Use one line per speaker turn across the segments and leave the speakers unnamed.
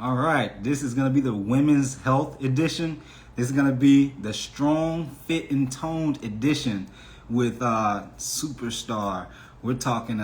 All right, this is going to be the women's health edition. This is going to be the strong, fit, and toned edition with superstar. We're talking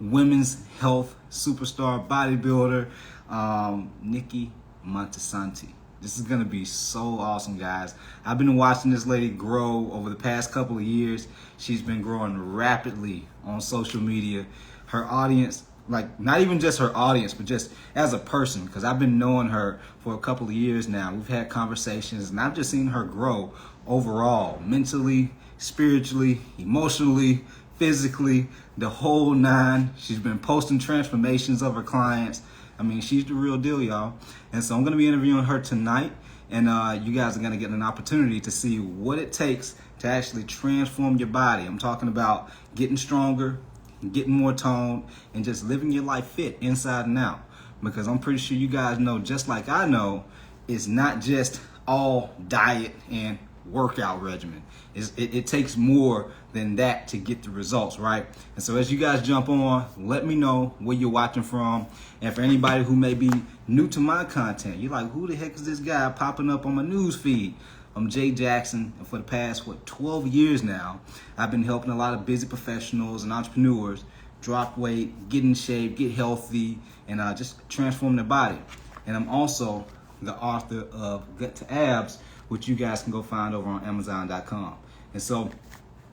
women's health superstar bodybuilder, Nikkii Montesanti. This is going to be so awesome, guys. I've been watching this lady grow over the past couple of years. She's been growing rapidly on social media. Her audience, like not even just her audience, but just as a person, because I've been knowing her for a couple of years now. We've had conversations, and I've just seen her grow overall, mentally, spiritually, emotionally, physically, the whole nine. She's been posting transformations of her clients. I mean, she's the real deal, y'all. And so I'm going to be interviewing her tonight, and you guys are going to get an opportunity to see what it takes to actually transform your body. I'm talking about getting stronger, getting more toned, and just living your life fit inside and out. Because I'm pretty sure you guys know, just like I know, it's not just all diet and workout regimen. It takes more than that to get the results, right? And so as you guys jump on, let me know where you're watching from. And for anybody who may be new to my content, you're like, who the heck is this guy popping up on my news feed? I'm Jay Jackson, and for the past, 12 years now, I've been helping a lot of busy professionals and entrepreneurs drop weight, get in shape, get healthy, and just transform their body. And I'm also the author of Gut to Abs, which you guys can go find over on Amazon.com. And so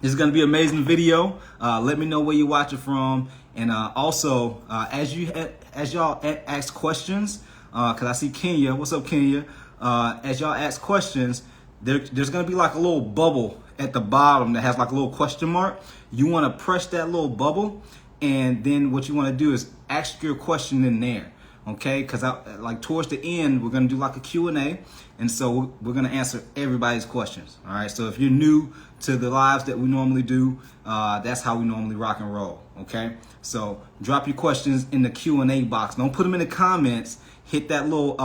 this is going to be an amazing video. Let me know where you're watching from. And also, as y'all ask questions, because I see Kenya. What's up, Kenya? As y'all ask questions, there's going to be like a little bubble at the bottom that has like a little question mark. You want to press that little bubble, and then what you want to do is ask your question in there. Okay, because like towards the end, we're going to do like a Q&A, and so we're going to answer everybody's questions. All right, so if you're new to the lives that we normally do, that's how we normally rock and roll. Okay, so drop your questions in the Q&A box. Don't put them in the comments. Hit that little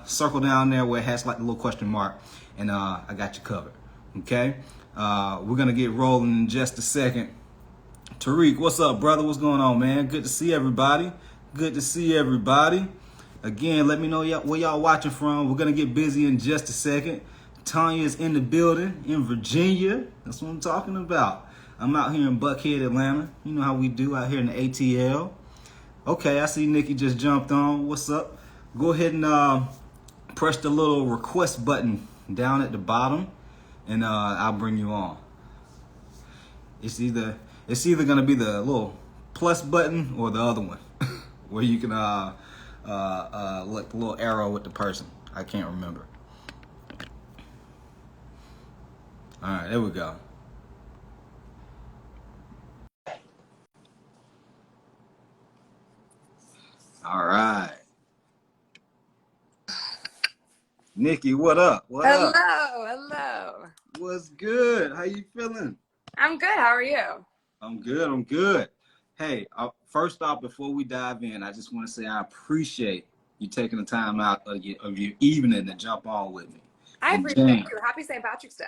circle down there where it has like the little question mark, and I got you covered. Okay, we're going to get rolling in just a second. Tariq, what's up, brother? What's going on, man? Good to see everybody. Good to see everybody. Again, let me know where y'all watching from. We're going to get busy in just a second. Tanya's in the building in Virginia. That's what I'm talking about. I'm out here in Buckhead, Atlanta. You know how we do out here in the ATL. Okay, I see Nikkii just jumped on. What's up? Go ahead and press the little request button down at the bottom, and I'll bring you on. It's either going to be the little plus button or the other one. Where you can look the little arrow with the person. I can't remember. All right, there we go. All right. Nikkii, what up? What up?
Hello.
What's good? How you feeling?
I'm good. How are you?
I'm good. Hey, first off, before we dive in, I just want to say I appreciate you taking the time out of your evening to jump on with me.
I appreciate you. Happy St. Patrick's Day.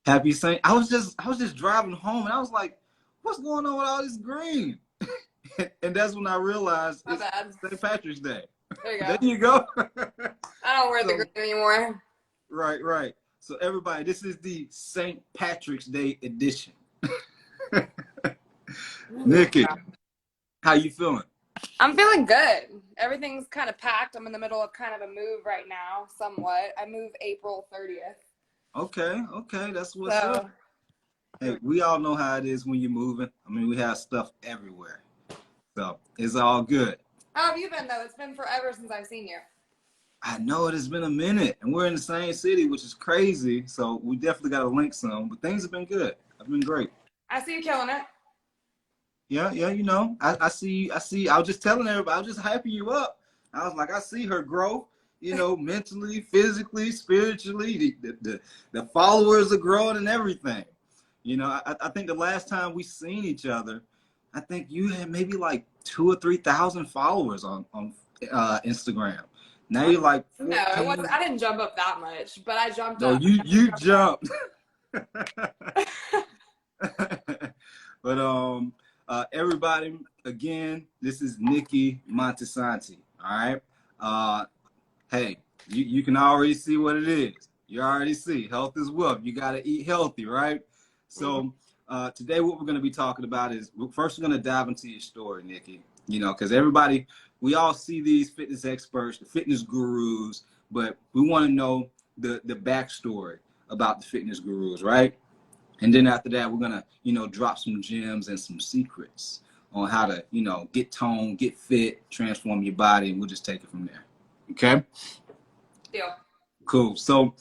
Happy Saint. I was just driving home, and I was like, what's going on with all this green? And that's when I realized it's St. Patrick's Day.
There you go.
There you go.
I don't wear the green anymore.
Right. So everybody, this is the St. Patrick's Day edition. Nikkii, how you feeling?
I'm feeling good. Everything's kind of packed. I'm in the middle of kind of a move right now, somewhat. I move April 30th.
Okay, that's what's up. Hey, we all know how it is when you're moving. I mean, we have stuff everywhere. So it's all good.
How have you been, though? It's been forever since I've seen you.
I know it has been a minute, and we're in the same city, which is crazy. So we definitely got to link some, but things have been good. I've been great.
I see you killing it.
Yeah, you know, I see. I was just telling everybody, I was just hyping you up. I was like, I see her grow, you know, mentally, physically, spiritually. The followers are growing and everything. You know, I think the last time we seen each other, I think you had maybe like 2,000 or 3,000 followers on Instagram. Now you're like 14.
No, it wasn't. I didn't jump up that much, but I jumped
up. No, you jumped. But everybody, again, this is Nikkii Montesanti. All right. hey, you can already see what it is. You already see health is wealth. You got to eat healthy, right?
Mhm.
So today what we're going to be talking about is first we're going to dive into your story, Nikkii. You know, because everybody, we all see these fitness experts, the fitness gurus, but we want to know the backstory about the fitness gurus, right? And then after that, we're gonna, drop some gems and some secrets on how to, get toned, get fit, transform your body, and we'll just take it from there. Okay?
Deal.
Cool. So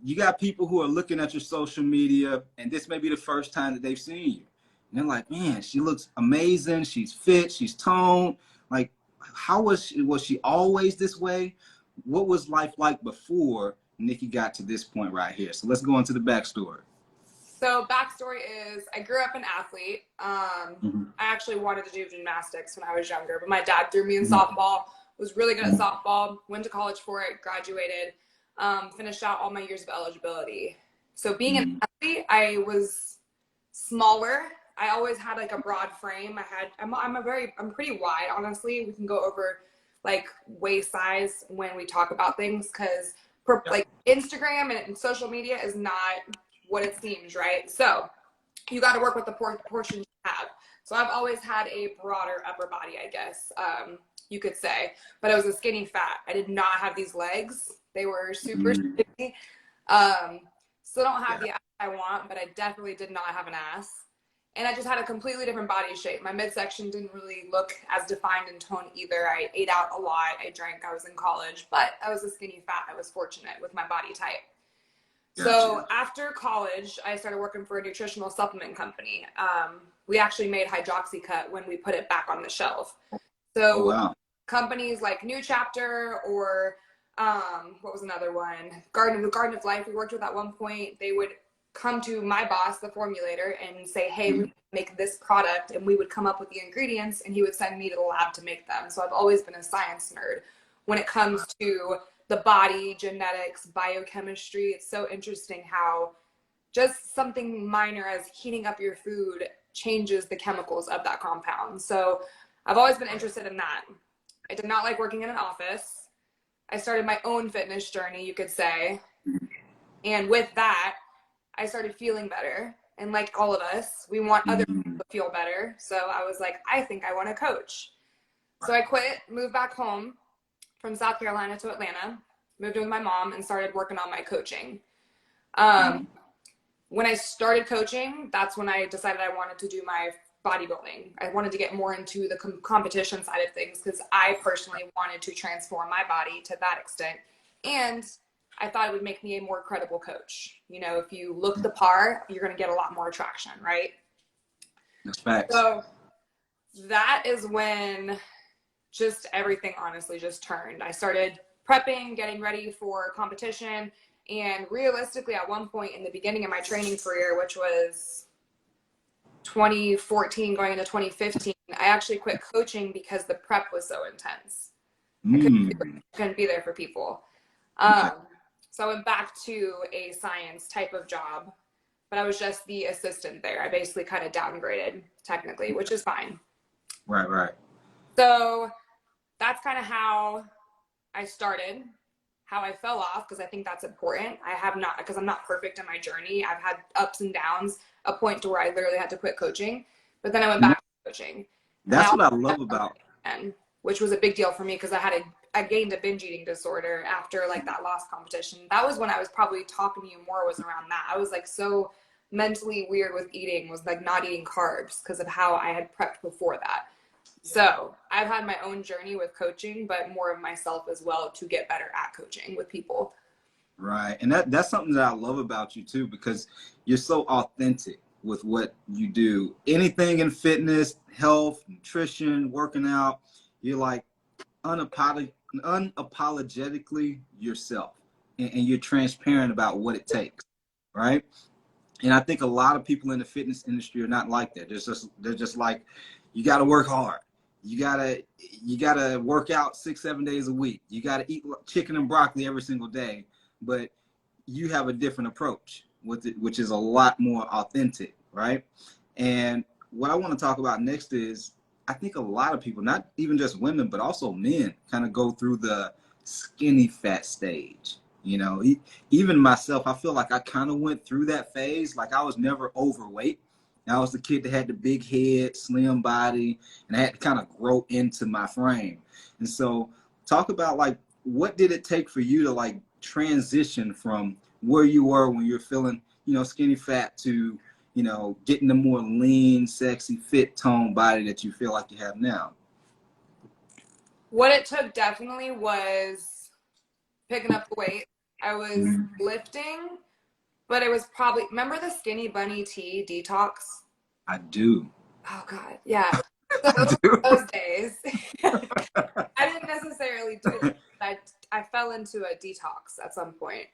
you got people who are looking at your social media, and this may be the first time that they've seen you. And they're like, man, she looks amazing. She's fit. She's toned. Like, how was she? Was she always this way? What was life like before Nikkii got to this point right here? So let's go into the backstory.
So backstory is I grew up an athlete.
Mm-hmm.
I actually wanted to do gymnastics when I was younger, but my dad threw me in
Mm-hmm.
softball, was really good at softball, went to college for it, graduated, finished out all my years of eligibility. So being an athlete, I was smaller. I always had like a broad frame. I'm pretty wide, honestly. We can go over like waist size when we talk about things because like Instagram and social media is not what it seems, right? So you got to work with the proportions you have. So I've always had a broader upper body, I guess you could say, but I was a skinny fat. I did not have these legs. They were super skinny. Still don't have the ass I want, but I definitely did not have an ass. And I just had a completely different body shape. My midsection didn't really look as defined and toned either. I ate out a lot. I drank. I was in college, but I was a skinny fat. I was fortunate with my body type.
Gotcha.
So after college, I started working for a nutritional supplement company. We actually made Hydroxycut when we put it back on the shelf. So
wow.
Companies like New Chapter or what was another one? Garden of Life we worked with at one point. They would come to my boss, the formulator, and say, hey, we make this product, and we would come up with the ingredients, and he would send me to the lab to make them. So I've always been a science nerd when it comes to the body, genetics, biochemistry. It's so interesting how just something minor as heating up your food changes the chemicals of that compound. So I've always been interested in that. I did not like working in an office. I started my own fitness journey, you could say. And with that, I started feeling better. And like all of us, we want other people to feel better. So I was like, I think I want to coach. So I quit, moved back home from South Carolina to Atlanta, moved in with my mom, and started working on my coaching. When I started coaching, that's when I decided I wanted to do my bodybuilding. I wanted to get more into the competition side of things because I personally wanted to transform my body to that extent. And I thought it would make me a more credible coach. You know, if you look the part, you're going to get a lot more traction, right?
That's facts.
So that is when just everything honestly just turned. I started prepping, getting ready for competition. And realistically, at one point in the beginning of my training career, which was 2014 going into 2015, I actually quit coaching because the prep was so intense. I couldn't be there for people. So I went back to a science type of job, but I was just the assistant there. I basically kind of downgraded technically, which is fine.
Right.
So that's kind of how I started, how I fell off, because I think that's important. Because I'm not perfect in my journey. I've had ups and downs, a point to where I literally had to quit coaching, but then I went back to coaching.
That's what I love about
it. Which was a big deal for me because I gained a binge eating disorder after like that last competition. That was when I was probably talking to you more, was around that. I was like so mentally weird with eating, was like not eating carbs because of how I had prepped before that. So I've had my own journey with coaching, but more of myself as well to get better at coaching with people.
Right. And that's something that I love about you too, because you're so authentic with what you do. Anything in fitness, health, nutrition, working out, you're like unapologetically yourself, and you're transparent about what it takes. Right. And I think a lot of people in the fitness industry are not like that. They're just like, you got to work hard. You gotta work out 6-7 days a week. You gotta eat chicken and broccoli every single day. But you have a different approach with it, which is a lot more authentic, right? And what I want to talk about next is, I think a lot of people, not even just women, but also men, kind of go through the skinny fat stage. You know, even myself, I feel like I kind of went through that phase. Like I was never overweight. I was the kid that had the big head, slim body, and I had to kind of grow into my frame. And so talk about like, what did it take for you to like transition from where you were when you're feeling, you know, skinny fat to, you know, getting the more lean, sexy, fit tone body that you feel like you have now?
What it took definitely was picking up the weight. I was lifting, but it was probably, remember the Skinny Bunny tea detox?
I do.
Oh God, yeah. So
I do.
those days, I didn't necessarily do that. I fell into a detox at some point.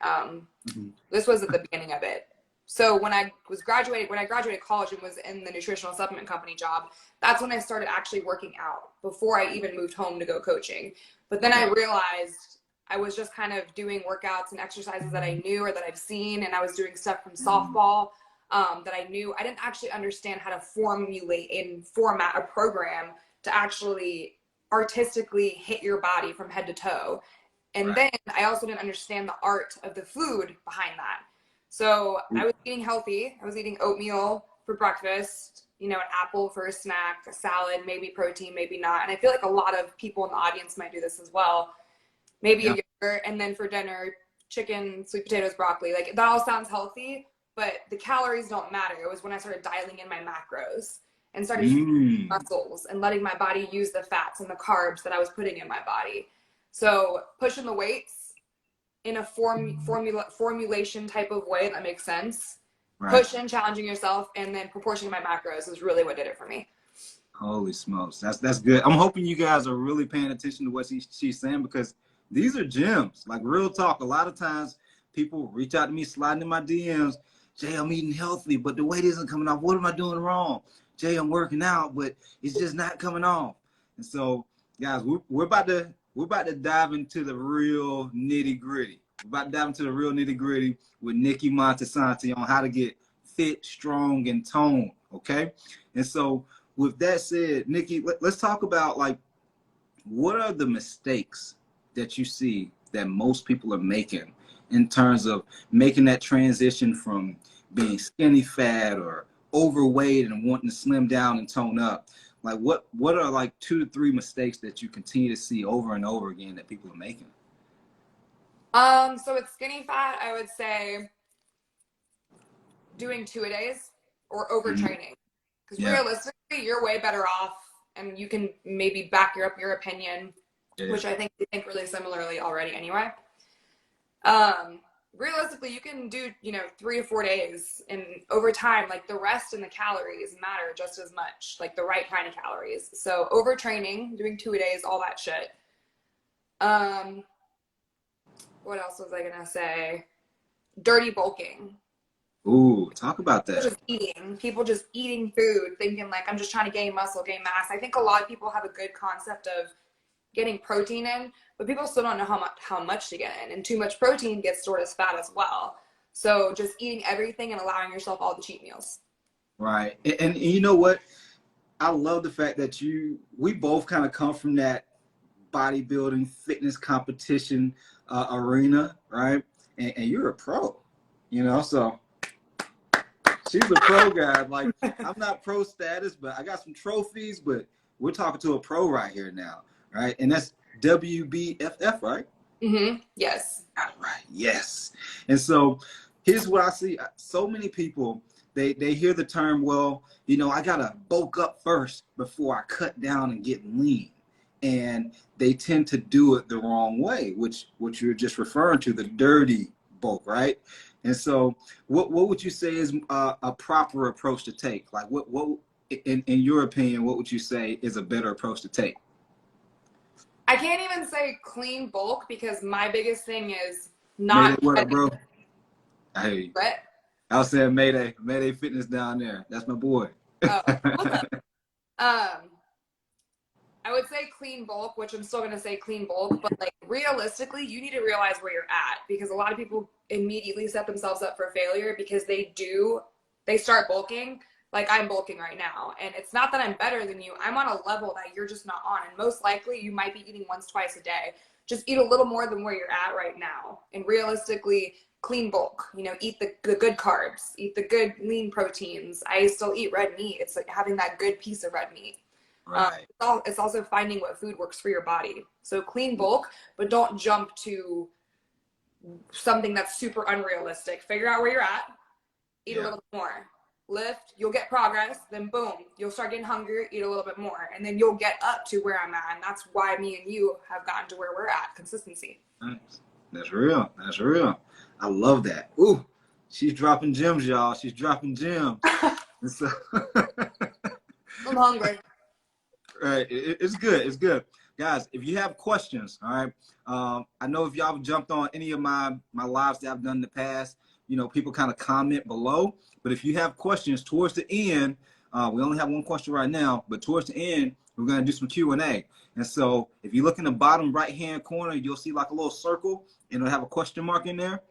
This was at the beginning of it. So when I graduated college and was in the nutritional supplement company job, that's when I started actually working out before I even moved home to go coaching. But then I realized I was just kind of doing workouts and exercises that I knew or that I've seen, and I was doing stuff from softball that I knew. I didn't actually understand how to formulate and format a program to actually artistically hit your body from head to toe. And then I also didn't understand the art of the food behind that. So I was eating healthy. I was eating oatmeal for breakfast, you know, an apple for a snack, a salad, maybe protein, maybe not. And I feel like a lot of people in the audience might do this as well. Maybe a yogurt, and then for dinner, chicken, sweet potatoes, broccoli. Like that all sounds healthy, but the calories don't matter. It was when I started dialing in my macros and started feeding muscles and letting my body use the fats and the carbs that I was putting in my body. So pushing the weights in a formulation type of way that makes sense. Pushing, challenging yourself, and then proportioning my macros is really what did it for me.
Holy smokes, that's good. I'm hoping you guys are really paying attention to what she's saying, because these are gems. Like real talk. A lot of times people reach out to me, sliding in my DMs. Jay, I'm eating healthy, but the weight isn't coming off. What am I doing wrong? Jay, I'm working out, but it's just not coming off. And so, guys, we're about to dive into the real nitty gritty. We're about to dive into the real nitty gritty with Nikkii Montesanti on how to get fit, strong, and toned. Okay, and so with that said, Nikkii, let's talk about like, what are the mistakes that you see that most people are making in terms of making that transition from being skinny fat or overweight and wanting to slim down and tone up? Like what are like 2 to 3 mistakes that you continue to see over and over again that people are making?
So with skinny fat, I would say doing 2-a-days or overtraining. Because realistically, you're way better off, and you can maybe back up your opinion, which I think you think really similarly already anyway. Realistically, you can do, 3 to 4 days, and over time, like the rest and the calories matter just as much, like the right kind of calories. So overtraining, doing 2-a-days, all that shit. What else was I gonna say? Dirty bulking.
Ooh, talk about that.
People just eating food, thinking like, I'm just trying to gain muscle, gain mass. I think a lot of people have a good concept of getting protein in, but people still don't know how much to get in, and too much protein gets stored as fat as well. So just eating everything and allowing yourself all the cheat meals.
Right. And you know what? I love the fact that we both kind of come from that bodybuilding fitness competition arena, right? And you're a pro, so she's a pro guy. Like, I'm not pro status, but I got some trophies, but we're talking to a pro right here now, right? And that's WBFF, right?
Yes.
All right. Yes. And so here's what I see. So many people, they hear the term, well, I got to bulk up first before I cut down and get lean. And they tend to do it the wrong way, which you're just referring to, the dirty bulk, right? And so what would you say is a proper approach to take? Like what in your opinion, what would you say is a better approach to take?
I can't even say clean bulk, because my biggest thing is not.
Mayday, what up, bro? I hear you.
What?
I was saying Mayday Fitness down there. That's my boy.
Oh, what's up? I would say clean bulk, which I'm still going to say clean bulk, but like realistically, you need to realize where you're at, because a lot of people immediately set themselves up for failure because they start bulking, like I'm bulking right now. And it's not that I'm better than you. I'm on a level that you're just not on. And most likely you might be eating once, twice a day. Just eat a little more than where you're at right now. And realistically, clean bulk, you know, eat the good carbs, eat the good lean proteins. I still eat red meat. It's like having that good piece of red meat.
Right.
It's also finding what food works for your body. So clean bulk, but don't jump to something that's super unrealistic. Figure out where you're at, eat a little bit more, lift, you'll get progress, then boom, you'll start getting hungrier, eat a little bit more, and then you'll get up to where I'm at. And that's why me and you have gotten to where we're at. Consistency.
Nice. That's real. That's real. I love that. Ooh, she's dropping gems, y'all. She's dropping gems. So,
I'm hungry.
right. It's good. It's good. Guys, if you have questions, all right, I know if y'all have jumped on any of my lives that I've done in the past, you know, people kind of comment below. But if you have questions towards the end, we only have one question right now, but towards the end, we're going to do some Q&A. And so if you look in the bottom right-hand corner, you'll see like a little circle, and it'll have a question mark in there.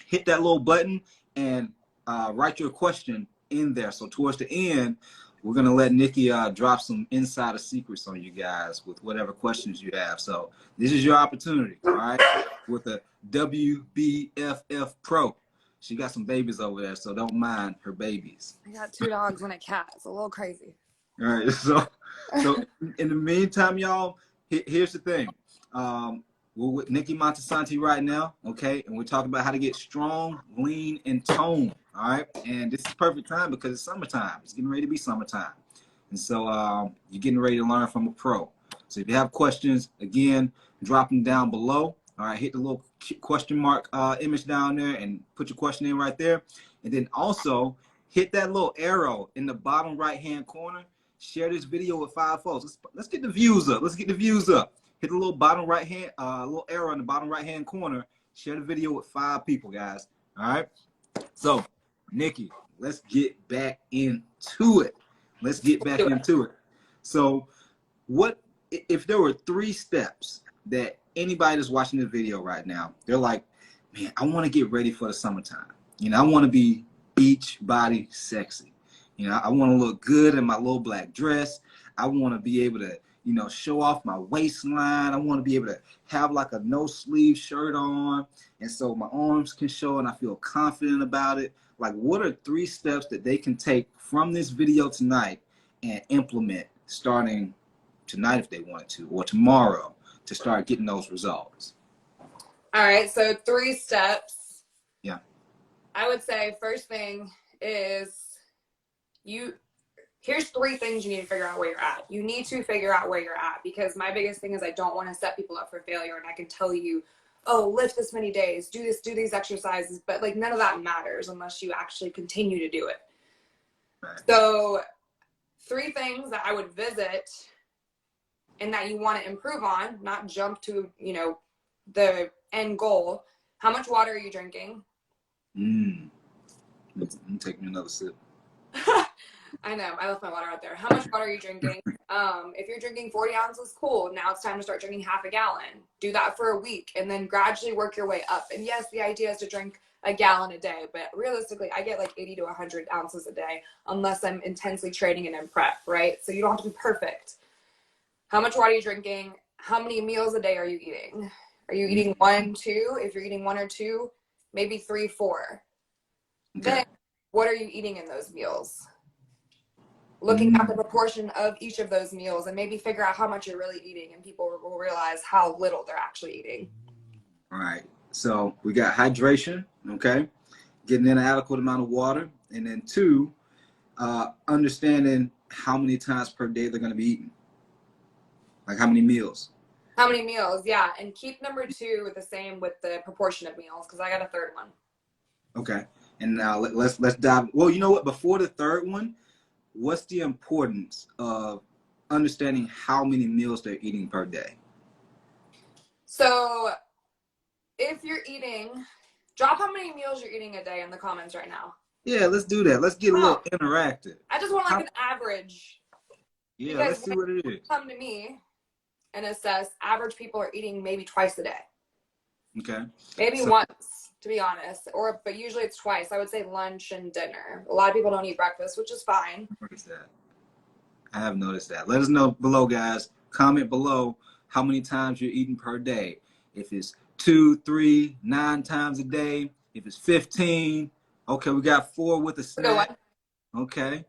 Hit that little button and write your question in there. So towards the end, we're going to let Nikkii drop some insider secrets on you guys with whatever questions you have. So this is your opportunity, all right, with a WBFF Pro. She got some babies over there, so don't mind her babies.
I got 2 dogs and a cat. It's a little crazy.
All right, so in the meantime, y'all, here's the thing. We're with Nikkii Montesanti right now, okay? And we're talking about how to get strong, lean, and toned, all right? And this is perfect time because it's summertime. It's getting ready to be summertime. And so you're getting ready to learn from a pro. So if you have questions, again, drop them down below. All right, hit the little question mark image down there and put your question in right there. And then also hit that little arrow in the bottom right-hand corner. Share this video with 5 folks. Let's get the views up. Let's get the views up. Hit the little bottom right-hand, little arrow in the bottom right-hand corner. Share the video with 5 people, guys. All right. So, Nikkii, let's get back into it. Let's get back into it. So, what if there were 3 steps that anybody that's watching this video right now, they're like, man, I want to get ready for the summertime. You know, I want to be beach body sexy. You know, I want to look good in my little black dress. I want to be able to, you know, show off my waistline. I want to be able to have like a no sleeve shirt on. And so my arms can show and I feel confident about it. Like, what are 3 steps that they can take from this video tonight and implement starting tonight if they wanted to, or tomorrow, to start getting those results?
All right, so 3 steps.
Yeah.
I would say first thing is here's 3 things you need to figure out where you're at. You need to figure out where you're at, because my biggest thing is I don't want to set people up for failure. And I can tell you, oh, lift this many days, do this, do these exercises, but like none of that matters unless you actually continue to do it. Right. So 3 things that I would visit and that you want to improve on, not jump to, you know, the end goal. How much water are you drinking?
Take me another sip.
I know, I left my water out there. How much water are you drinking? If you're drinking 40 ounces, cool. Now it's time to start drinking half a gallon. Do that for a week and then gradually work your way up. And yes, the idea is to drink a gallon a day, but realistically, I get like 80 to 100 ounces a day unless I'm intensely training and in prep, right? So you don't have to be perfect. How much water are you drinking? How many meals a day are you eating? Are you eating 1, 2? If you're eating 1 or 2, maybe 3, 4. Okay. Then what are you eating in those meals? Looking at the proportion of each of those meals and maybe figure out how much you're really eating, and people will realize how little they're actually eating.
All right. So we got hydration, okay? Getting in an adequate amount of water. And then 2, understanding how many times per day they're going to be eating. Like how many meals?
How many meals, yeah. And keep number 2 the same with the proportion of meals, because I got a 3rd one. Okay.
And now let's dive. Well, you know what? Before the 3rd one, what's the importance of understanding how many meals they're eating per day?
So if you're eating, drop how many meals you're eating a day in the comments right now.
Yeah, let's do that. Let's get a little interactive.
I just want like an average.
Yeah, let's see what it is.
Come to me and assess, average people are eating maybe twice a day.
Okay.
Maybe once, to be honest. But usually it's twice. I would say lunch and dinner. A lot of people don't eat breakfast, which is fine.
Notice that. I have noticed that. Let us know below, guys. Comment below how many times you're eating per day. If it's 2, 3, 9 times a day. If it's 15. Okay, we got 4 with a snack. Okay.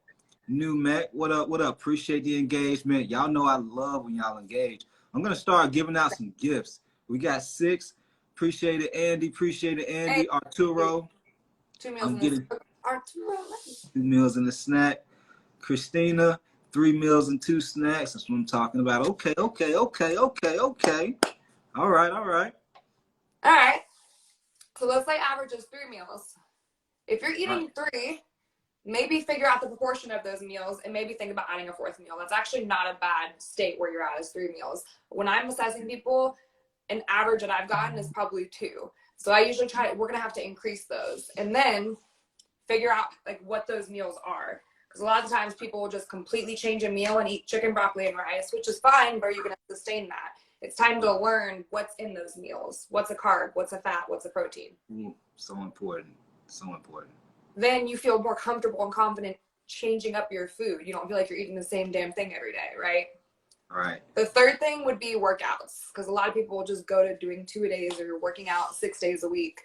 New Mac, what up? What up? Appreciate the engagement. Y'all know I love when y'all engage. I'm gonna start giving out some gifts. We got 6. Appreciate it, Andy. Appreciate it, Andy.
Hey,
Arturo.
2 meals
I'm getting
Arturo.
2 meals and a snack. Christina, 3 meals and 2 snacks. That's what I'm talking about. Okay. All right.
All right. So let's say average is 3 meals. If you're eating 3, maybe figure out the proportion of those meals and maybe think about adding a 4th meal. That's actually not a bad state where you're at is 3 meals. When I'm assessing people, an average that I've gotten is probably 2. So I usually we're going to have to increase those and then figure out like what those meals are. Because a lot of times people will just completely change a meal and eat chicken, broccoli, and rice, which is fine, but you're going to sustain that. It's time to learn what's in those meals. What's a carb? What's a fat? What's a protein?
So important. So important.
Then you feel more comfortable and confident changing up your food. You don't feel like you're eating the same damn thing every day, right?
Right.
The third thing would be workouts, because a lot of people will just go to doing 2-a-days or working out 6 days a week.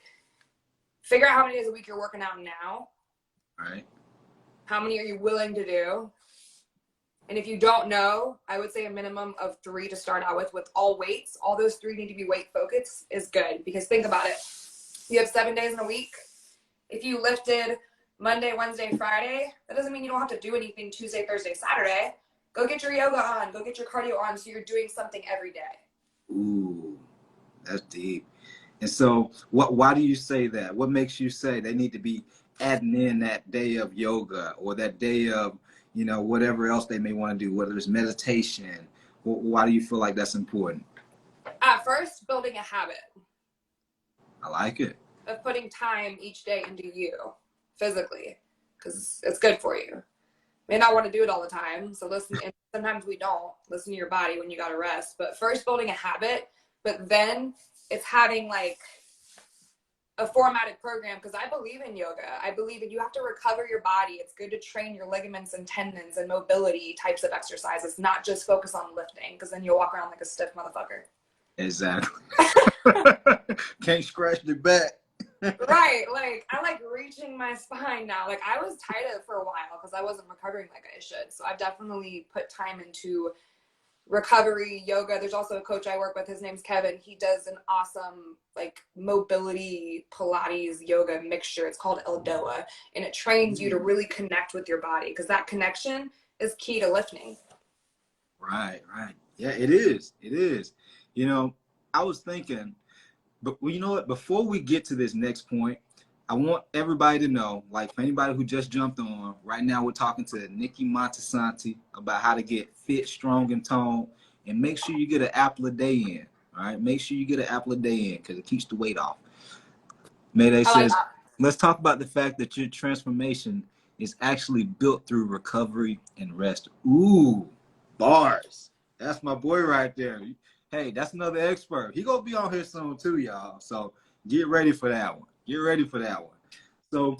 Figure out how many days a week you're working out now.
Right.
How many are you willing to do? And if you don't know, I would say a minimum of 3 to start out with all weights. All those 3 need to be weight focused is good, because think about it. You have 7 days in a week. If you lifted Monday, Wednesday, Friday, that doesn't mean you don't have to do anything Tuesday, Thursday, Saturday. Go get your yoga on. Go get your cardio on so you're doing something every day.
Ooh, that's deep. And so why do you say that? What makes you say they need to be adding in that day of yoga or that day of, whatever else they may want to do, whether it's meditation? Why do you feel like that's important?
At first, building a habit.
I like it.
Of putting time each day into you physically, because it's good for you. May not want to do it all the time, so listen. And sometimes we don't listen to your body when you got to rest. But first, building a habit, but then it's having like a formatted program, because I believe in yoga. I believe that you have to recover your body. It's good to train your ligaments and tendons and mobility types of exercises, not just focus on lifting, because then you'll walk around like a stiff motherfucker.
Exactly. Can't scratch the back.
Right. Like, I like reaching my spine now. Like, I was tired of it for a while because I wasn't recovering like I should. So I've definitely put time into recovery yoga. There's also a coach I work with. His name's Kevin. He does an awesome like mobility Pilates yoga mixture. It's called Eldoa, and it trains you to really connect with your body, because that connection is key to lifting.
Right. Yeah, it is. I was thinking, but you know what? Before we get to this next point, I want everybody to know, like for anybody who just jumped on, right now we're talking to Nikkii Montesanti about how to get fit, strong, and toned. And make sure you get an apple a day in. All right? Make sure you get an apple a day in, because it keeps the weight off. Mayday says, let's talk about the fact that your transformation is actually built through recovery and rest. Ooh, bars. That's my boy right there. Hey, that's another expert. He gonna be on here soon too, y'all. So get ready for that one. So,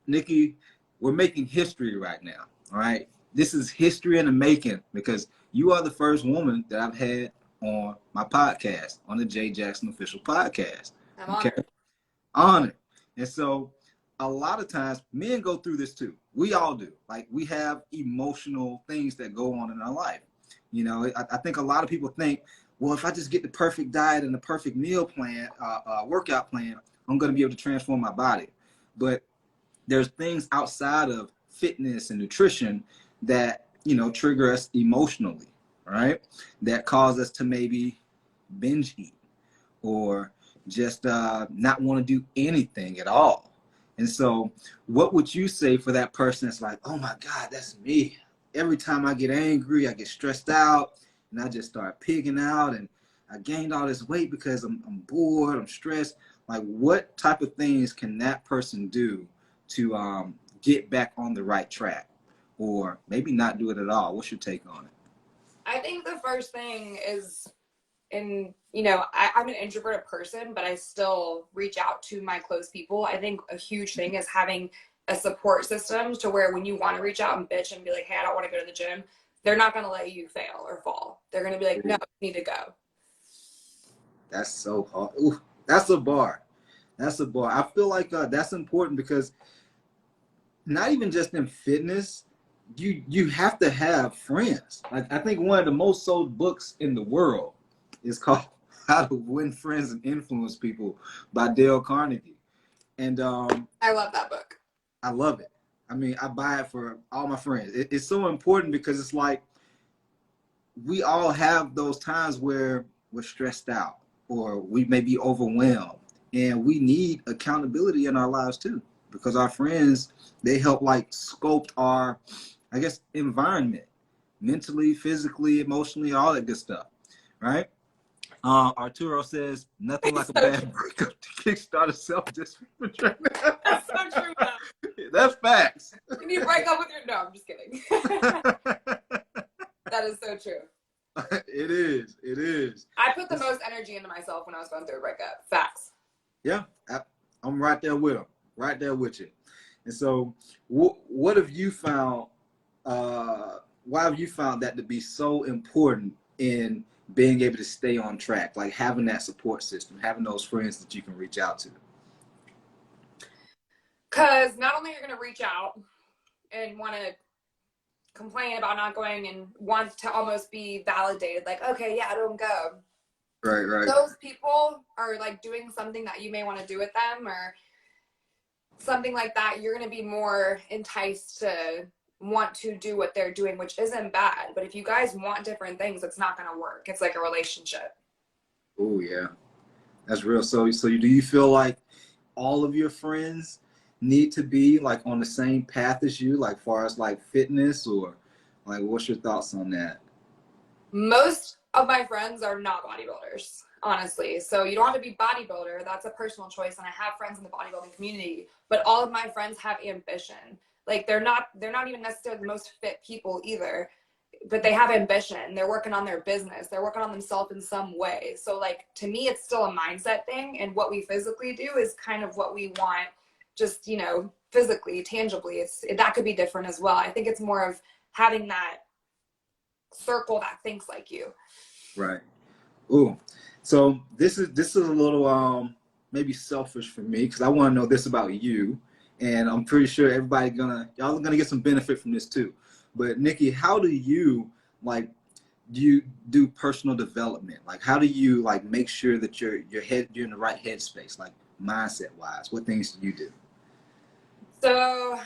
Nikkii, we're making history right now. All right. This is history in the making, because you are the first woman that I've had on my podcast, on the Jay Jackson Official Podcast.
I'm
honored. And so a lot of times men go through this too. We all do. Like, we have emotional things that go on in our life. I think a lot of people think, well, if I just get the perfect diet and the perfect meal plan, workout plan, I'm going to be able to transform my body. But there's things outside of fitness and nutrition that, trigger us emotionally, right? That cause us to maybe binge eat or just not want to do anything at all. And so what would you say for that person that's like, oh my God, that's me. Every time I get angry, I get stressed out, and I just start pigging out, and I gained all this weight because I'm bored, I'm stressed. Like, what type of things can that person do to get back on the right track, or maybe not do it at all? What's your take on it?
I think the first thing is and you know, I'm an introverted person, but I still reach out to my close people. I think a huge thing is having a support system to where when you want to reach out and bitch and be like, hey, I don't want to go to the gym, they're not going to let you fail or fall. They're going to be like, no, you need to go.
That's so hard. Ooh, that's a bar. That's a bar. I feel like that's important because not even just in fitness, you have to have friends. Like, I think one of the most sold books in the world is called How to Win Friends and Influence People by Dale Carnegie. And
I love that book.
I love it. I mean, I buy it for all my friends. It's so important because it's like we all have those times where we're stressed out or we may be overwhelmed, and we need accountability in our lives too, because our friends, they help like sculpt our, I guess, environment, mentally, physically, emotionally, all that good stuff, right? Arturo says, nothing like a bad breakup to kickstart a self-discipline.
That's so true, though.
That's facts.
Can you break up with your... No, I'm just kidding. That is so true.
It is. It is.
I put the most energy into myself when I was going through a breakup. Facts.
Yeah, I'm right there with him. Right there with you. And so what have you found, why have you found that to be so important in being able to stay on track, like having that support system, having those friends that you can reach out to?
Because not only you're going to reach out and want to complain about not going and want to almost be validated, like, okay, yeah, I don't go.
Right.
Those people are like doing something that you may want to do with them or something like that. You're going to be more enticed to want to do what they're doing, which isn't bad. But if you guys want different things, it's not going to work. It's like a relationship.
Oh, yeah. That's real. So do you feel like all of your friends need to be like on the same path as you, like far as like fitness, or like what's your thoughts on that?
Most of my friends are not bodybuilders, honestly. So you don't have to be bodybuilder. That's a personal choice. And I have friends in the bodybuilding community, but all of my friends have ambition. Like they're not even necessarily the most fit people either, but they have ambition. They're working on their business. They're working on themselves in some way. So like, to me, it's still a mindset thing. And what we physically do is kind of what we want, just, you know, physically, tangibly. That could be different as well. I think it's more of having that circle that thinks like you. Right.
Ooh. So this is a little maybe selfish for me, because I want to know this about you, and I'm pretty sure y'all are gonna get some benefit from this too. But Nikkii, how do you do personal development? Like, how do you like make sure that you're in the right headspace, like mindset wise? What things do you do?
So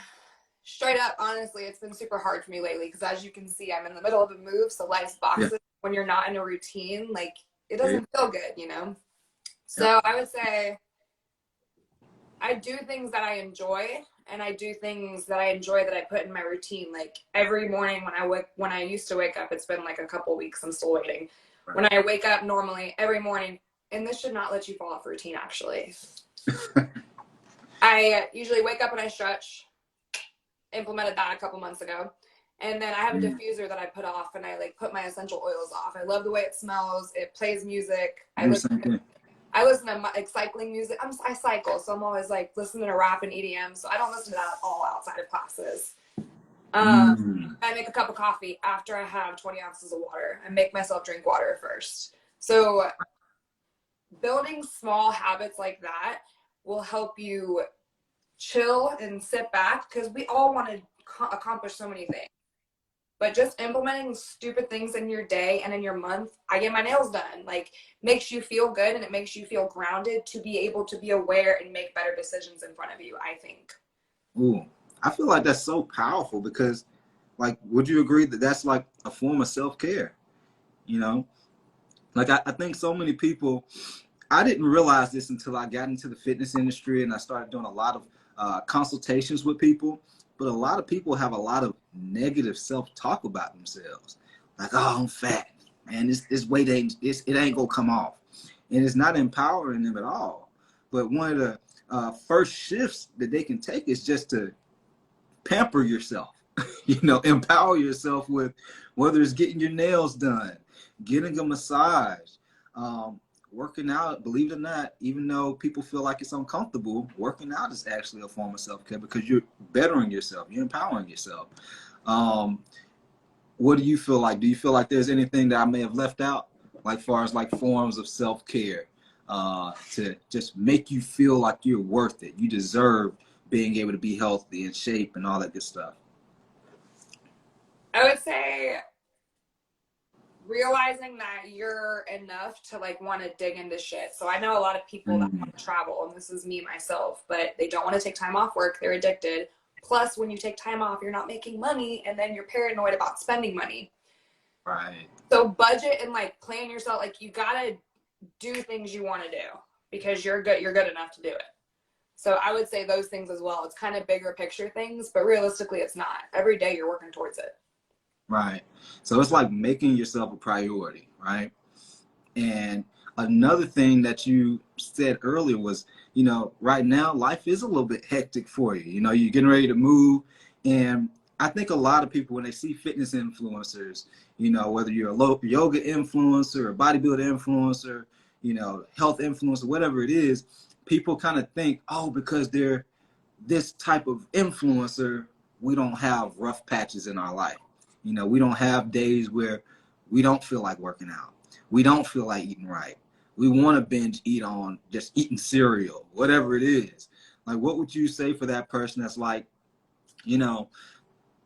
straight up, honestly, it's been super hard for me lately because, as you can see, I'm in the middle of a move. So life's boxes. Yeah. When you're not in a routine, like it doesn't feel good, you know? So I would say I do things that I enjoy, and I do things that I enjoy that I put in my routine. Like every morning when I used to wake up, it's been like a couple weeks, I'm still waiting. Right. When I wake up normally every morning, and this should not let you fall off routine actually. I usually wake up and I stretch. Implemented that a couple months ago. And then I have a diffuser that I put off, and I like put my essential oils off. I love the way it smells. It plays music. I listen to like cycling music. I cycle, so I'm always like listening to rap and EDM. So I don't listen to that at all outside of classes. I make a cup of coffee after I have 20 ounces of water. I make myself drink water first. So building small habits like that will help you chill and sit back, because we all want to accomplish so many things. But just implementing stupid things in your day and in your month, I get my nails done, like makes you feel good, and it makes you feel grounded to be able to be aware and make better decisions in front of you, I think.
Ooh, I feel like that's so powerful, because like, would you agree that that's like a form of self-care? You know, like I think so many people, I didn't realize this until I got into the fitness industry and I started doing a lot of consultations with people. But a lot of people have a lot of negative self-talk about themselves. Like, oh, I'm fat, man, this weight it ain't gonna come off. And it's not empowering them at all. But one of the first shifts that they can take is just to pamper yourself, you know, empower yourself with, whether it's getting your nails done, getting a massage, Working out, believe it or not, even though people feel like it's uncomfortable, working out is actually a form of self-care because you're bettering yourself, you're empowering yourself. Um, what do you feel like? Do you feel like there's anything that I may have left out, like far as like forms of self-care, to just make you feel like you're worth it, you deserve being able to be healthy and shape and all that good stuff?
I would say realizing that you're enough to like want to dig into shit. So I know a lot of people that want to travel, and this is me myself, but they don't want to take time off work. They're addicted. Plus, when you take time off, you're not making money, and then you're paranoid about spending money.
Right.
So budget and like plan yourself. Like you gotta do things you want to do because you're good. You're good enough to do it. So I would say those things as well. It's kind of bigger picture things, but realistically, it's not. Every day you're working towards it.
Right. So it's like making yourself a priority, right? And another thing that you said earlier was, right now life is a little bit hectic for you. You're getting ready to move. And I think a lot of people, when they see fitness influencers, whether you're a yoga influencer or bodybuilder influencer, health influencer, whatever it is, people kind of think, oh, because they're this type of influencer, we don't have rough patches in our life. We don't have days where we don't feel like working out. We don't feel like eating right. We want to binge eat on just eating cereal, whatever it is. Like, what would you say for that person that's like, I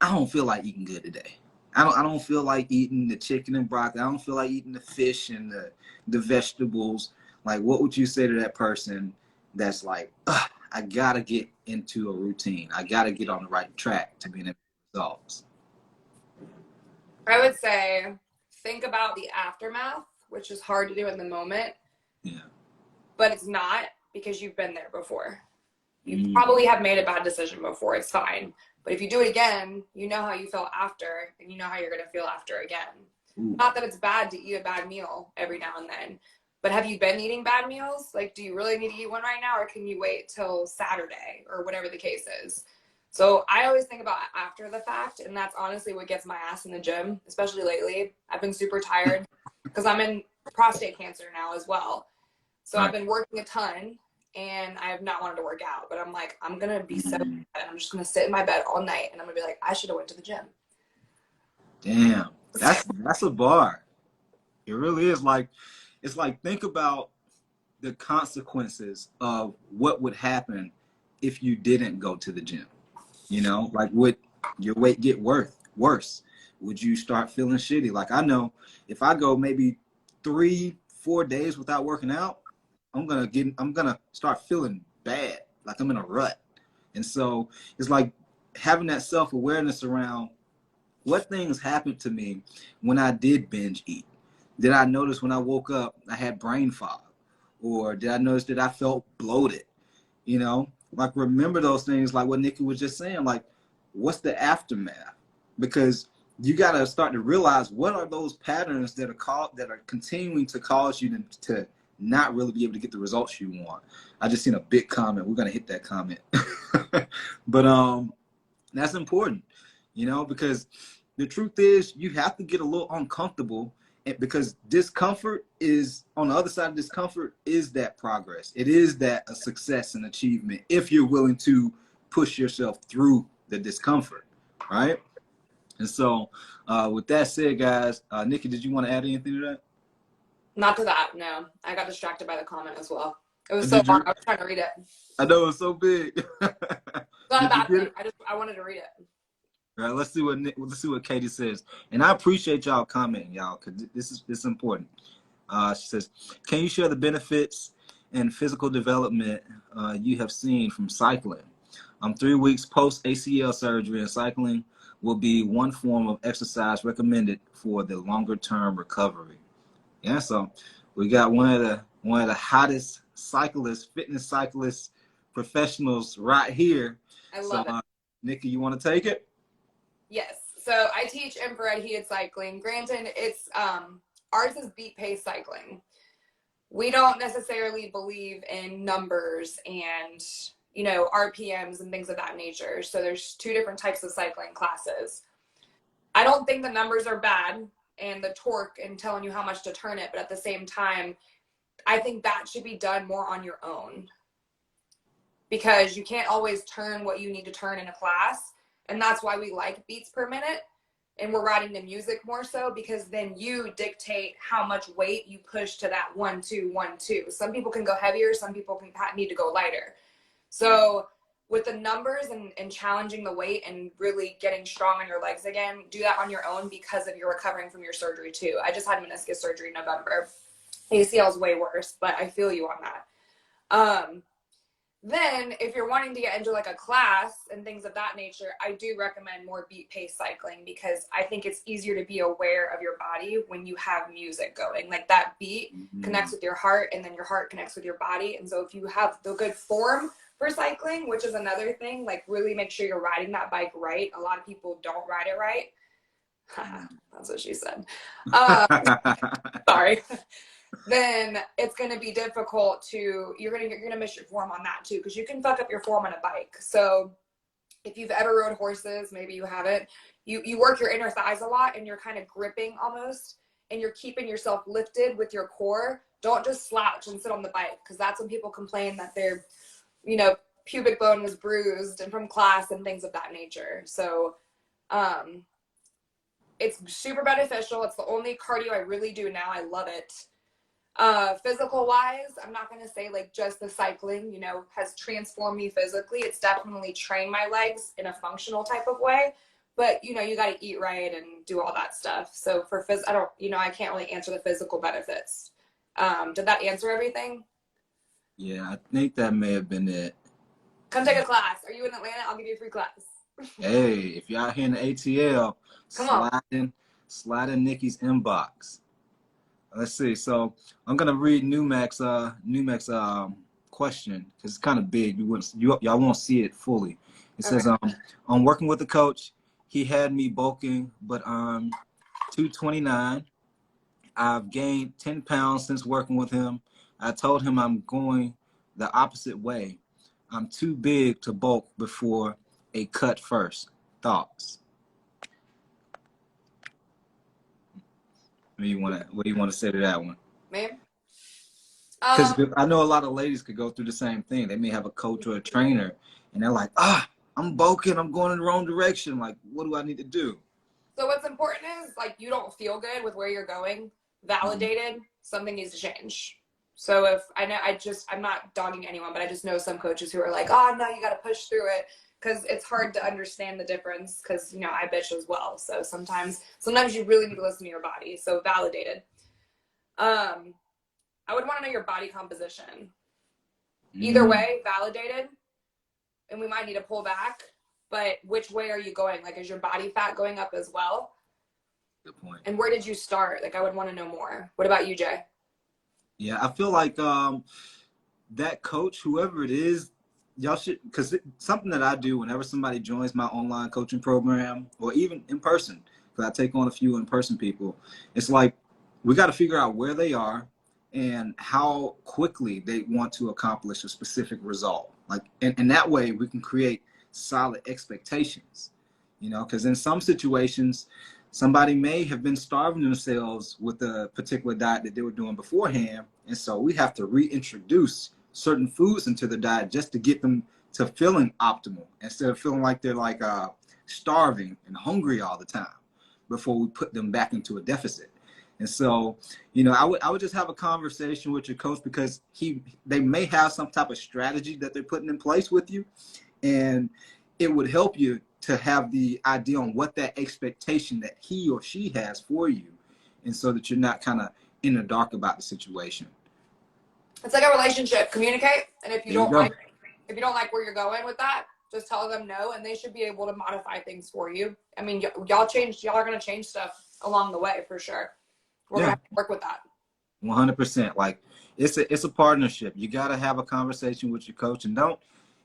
don't feel like eating good today. I don't feel like eating the chicken and broccoli. I don't feel like eating the fish and the vegetables. Like, what would you say to that person that's like, I gotta get into a routine. I gotta get on the right track to be in results.
I would say think about the aftermath, which is hard to do in the moment.
Yeah.
But it's not because you've been there before. You probably have made a bad decision before. It's fine. But if you do it again, you know how you felt after, and you know how you're going to feel after again.
Ooh.
Not that it's bad to eat a bad meal every now and then, but have you been eating bad meals? Like, do you really need to eat one right now, or can you wait till Saturday or whatever the case is? So I always think about after the fact, and that's honestly what gets my ass in the gym, especially lately. I've been super tired because I'm in prostate cancer now as well. So I've been working a ton, and I have not wanted to work out, but I'm like, I'm going to be so bad. I'm just going to sit in my bed all night, and I'm going to be like, I should have went to the gym.
Damn. That's a bar. It really is. Like, it's like, think about the consequences of what would happen if you didn't go to the gym. Like, would your weight get worse? Would you start feeling shitty? Like, I know if I go maybe 3-4 days without working out, I'm gonna start feeling bad, like I'm in a rut. And so it's like having that self-awareness around what things happened to me when I did binge eat. Did I notice when I woke up I had brain fog? Or did I notice that I felt bloated? Like, remember those things, like what Nikkii was just saying, like, what's the aftermath? Because you got to start to realize what are those patterns that are continuing to cause you to not really be able to get the results you want. I just seen a big comment. We're going to hit that comment. But that's important, because the truth is you have to get a little uncomfortable, because discomfort is, on the other side of discomfort is that progress. It is that a success and achievement if you're willing to push yourself through the discomfort, right? And so with that said, guys, Nikkii, did you want to add anything to that?
Not to that, no. I got distracted by the comment as well. It was so long. I was trying to read it.
I know, it's so big.
It's not a bad thing. I wanted to read it.
All right, let's see what Katie says. And I appreciate y'all commenting, y'all, because this is important. She says, can you share the benefits and physical development you have seen from cycling? I'm 3 weeks post ACL surgery, and cycling will be one form of exercise recommended for the longer term recovery. Yeah, so we got one of the hottest cyclists, fitness cyclists, professionals right here.
I love it.
Nikkii, you want to take it?
Yes. So I teach infrared heated cycling. Granted, it's ours is beat pace cycling. We don't necessarily believe in numbers and RPMs and things of that nature. So there's two different types of cycling classes. I don't think the numbers are bad and the torque and telling you how much to turn it. But at the same time, I think that should be done more on your own, because you can't always turn what you need to turn in a class. And that's why we like beats per minute. And we're writing the music more so, because then you dictate how much weight you push to that 1, 2, 1, 2. Some people can go heavier. Some people can need to go lighter. So with the numbers and challenging the weight and really getting strong on your legs again, do that on your own, because of your recovering from your surgery too. I just had meniscus surgery in November. ACL is way worse, but I feel you on that. Then if you're wanting to get into like a class and things of that nature, I do recommend more beat pace cycling, because I think it's easier to be aware of your body when you have music going. Like that beat connects with your heart, and then your heart connects with your body. And so if you have the good form for cycling, which is another thing, like really make sure you're riding that bike right. A lot of people don't ride it right. That's what she said. Sorry. Then it's going to be difficult to, you're going to miss your form on that too, because you can fuck up your form on a bike. So if you've ever rode horses, maybe you haven't, you work your inner thighs a lot, and you're kind of gripping almost, and you're keeping yourself lifted with your core. Don't just slouch and sit on the bike, because that's when people complain that their, pubic bone was bruised and from class and things of that nature. So it's super beneficial. It's the only cardio I really do now. I love it. Physical wise, I'm not going to say like just the cycling, has transformed me physically. It's definitely trained my legs in a functional type of way, but you got to eat right and do all that stuff. So for I can't really answer the physical benefits. Did that answer everything?
Yeah, I think that may have been it.
Come take a class. Are you in Atlanta? I'll give you a free class.
Hey, if you're out here in the ATL, slide in Nikki's inbox. Let's see. So I'm gonna read Numac's question, because it's kind of big. Y'all won't see it fully. It says, I'm working with a coach. He had me bulking, but I'm 229. I've gained 10 pounds since working with him. I told him I'm going the opposite way. I'm too big to bulk before a cut first. Thoughts? What do you want to say to that one?
Ma'am?
Because I know a lot of ladies could go through the same thing. They may have a coach or a trainer, and they're like, I'm bulking, I'm going in the wrong direction. Like, what do I need to do?
So what's important is, like, you don't feel good with where you're going. Validated, something needs to change. So if I'm not dogging anyone, but I just know some coaches who are like, no, you got to push through it, because it's hard to understand the difference, because, I bitch as well. So sometimes you really need to listen to your body. So validated. I would want to know your body composition. Either way, validated, and we might need to pull back, but which way are you going? Like, is your body fat going up as well?
Good point.
And where did you start? Like, I would want to know more. What about you, Jay?
Yeah, I feel like that coach, whoever it is, y'all should, because something that I do whenever somebody joins my online coaching program, or even in person, because I take on a few in-person people, it's like we got to figure out where they are and how quickly they want to accomplish a specific result. Like, and that way we can create solid expectations, because in some situations, somebody may have been starving themselves with a particular diet that they were doing beforehand. And so we have to reintroduce certain foods into the diet just to get them to feeling optimal, instead of feeling like they're like starving and hungry all the time before we put them back into a deficit. And so, I would just have a conversation with your coach, because they may have some type of strategy that they're putting in place with you. And it would help you to have the idea on what that expectation that he or she has for you, and so that you're not kind of in the dark about the situation.
It's like a relationship. Communicate, and if you don't like where you're going with that, just tell them no, and they should be able to modify things for you. I mean, y'all are going to change stuff along the way for sure. We're going to have to work with that.
100%. Like, it's a partnership. You got to have a conversation with your coach, and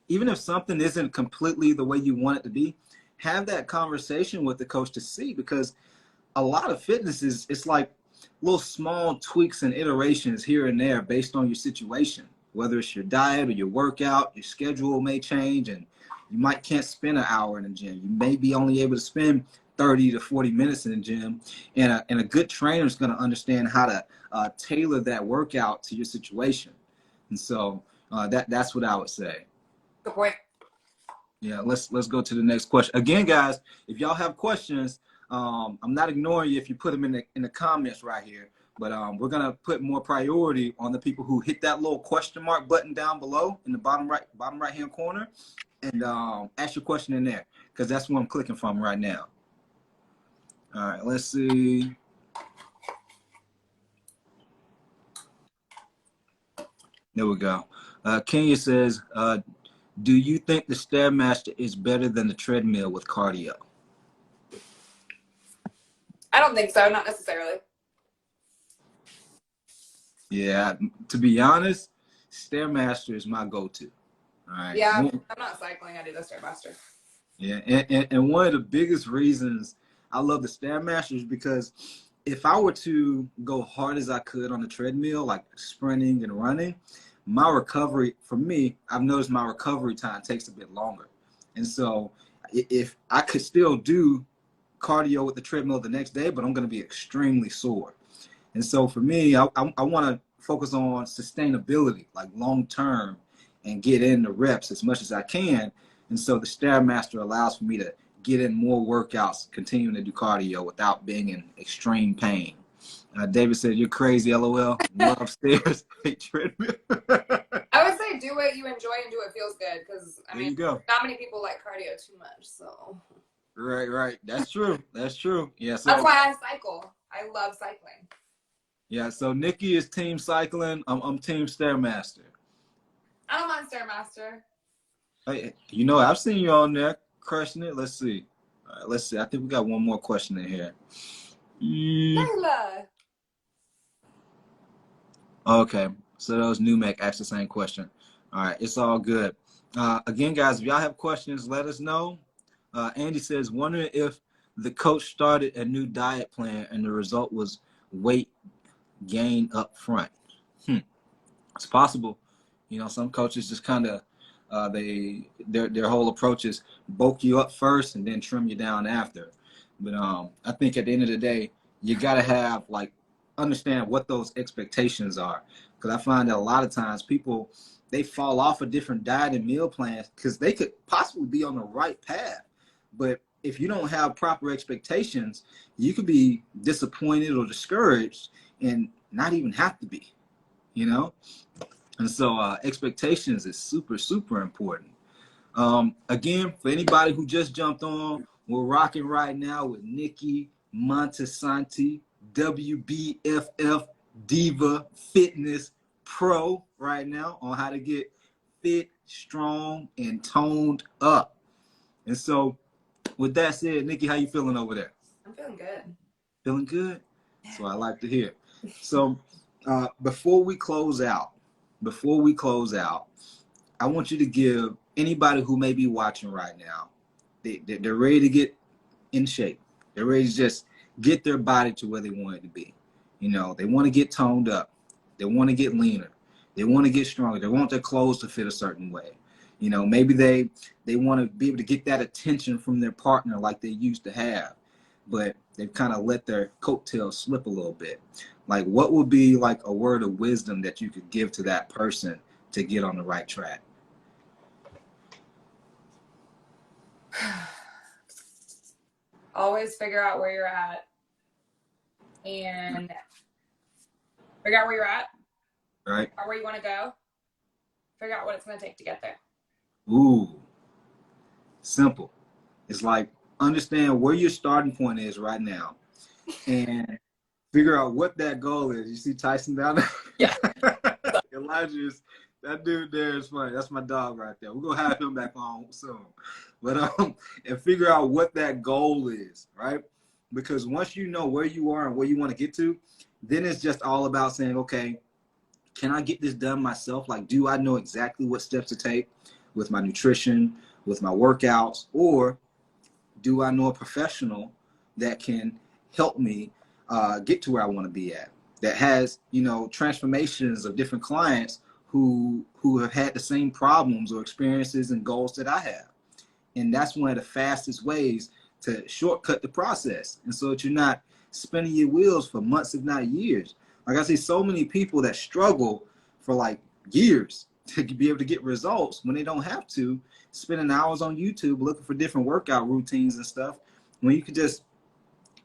even if something isn't completely the way you want it to be, have that conversation with the coach to see, because a lot of fitness it's like little small tweaks and iterations here and there based on your situation, whether it's your diet or your workout. Your schedule may change, and you can't spend an hour in the gym. You may be only able to spend 30 to 40 minutes in the gym, and a good trainer is going to understand how to tailor that workout to your situation. And so that's what I would say.
Good point.
Yeah, let's go to the next question. Again, guys, if y'all have questions, I'm not ignoring you if you put them in the comments right here. But we're gonna put more priority on the people who hit that little question mark button down below in the bottom right hand corner, and ask your question in there, because that's what I'm clicking from right now. All right, let's see. There we go. Kenya says, do you think the Stairmaster is better than the treadmill with cardio?
I don't think so, not necessarily.
Yeah, to be honest, Stairmaster is my go-to. All right.
Yeah, I'm not cycling. I do the Stairmaster.
Yeah, and one of the biggest reasons I love the Stairmaster is because if I were to go hard as I could on the treadmill, like sprinting and running, my recovery, for me, I've noticed my recovery time takes a bit longer. And so if I could still do cardio with the treadmill the next day, but I'm going to be extremely sore. And so for me, I want to focus on sustainability, like long term, and get in the reps as much as I can. And so the Stairmaster allows for me to get in more workouts, continuing to do cardio without being in extreme pain. David said, "You're crazy, LOL. Love stairs, hate treadmill."
I would say do what you enjoy and do what feels good, because I mean, not many people like cardio too much. So
right. That's true. That's true. Yeah. So
that's why I cycle. I love cycling.
Yeah. So Nikkii is team cycling. I'm team Stairmaster.
I don't mind Stairmaster.
Hey, I've seen you on there crushing it. Let's see. All right, let's see. I think we got one more question in here.
Layla.
Okay, so those Numek asked the same question. All right, it's all good. Again, guys, if y'all have questions, let us know. Andy says, wondering if the coach started a new diet plan and the result was weight gain up front. It's possible. Some coaches just kind of their whole approach is bulk you up first and then trim you down after. But I think at the end of the day, you gotta have understand what those expectations are, because I find that a lot of times people, they fall off of different diet and meal plans because they could possibly be on the right path, but if you don't have proper expectations, you could be disappointed or discouraged and not even have to be, and so expectations is super important. Again, for anybody who just jumped on, we're rocking right now with Nikkii Montesanti, WBFF Diva Fitness Pro right now on how to get fit, strong, and toned up. And so with that said, Nikkii, how you feeling over there?
I'm feeling good.
Feeling good? That's what I like to hear. So before we close out, I want you to give anybody who may be watching right now, they're ready to get in shape. They're ready to just get their body to where they want it to be. They want to get toned up. They want to get leaner. They want to get stronger. They want their clothes to fit a certain way. Maybe they want to be able to get that attention from their partner like they used to have, but they've kind of let their coattails slip a little bit. Like, what would be like a word of wisdom that you could give to that person to get on the right track?
Always figure out where you're at and figure out where you're at,
right?
Or where you want to go. Figure out what it's going to take to get there.
Ooh, simple. It's like, understand where your starting point is right now and figure out what that goal is. You see Tyson down there?
Yeah.
Elijah is, that dude there is funny. That's my dog right there. We're going to have him back on soon. But and figure out what that goal is, right? Because once you know where you are and where you want to get to, then it's just all about saying, okay, can I get this done myself? Like, do I know exactly what steps to take with my nutrition, with my workouts, or do I know a professional that can help me get to where I want to be at, that has, transformations of different clients who have had the same problems or experiences and goals that I have. And that's one of the fastest ways to shortcut the process, and so that you're not spinning your wheels for months, if not years. Like I see so many people that struggle for like years to be able to get results when they don't have to, spending hours on YouTube looking for different workout routines and stuff, when you could just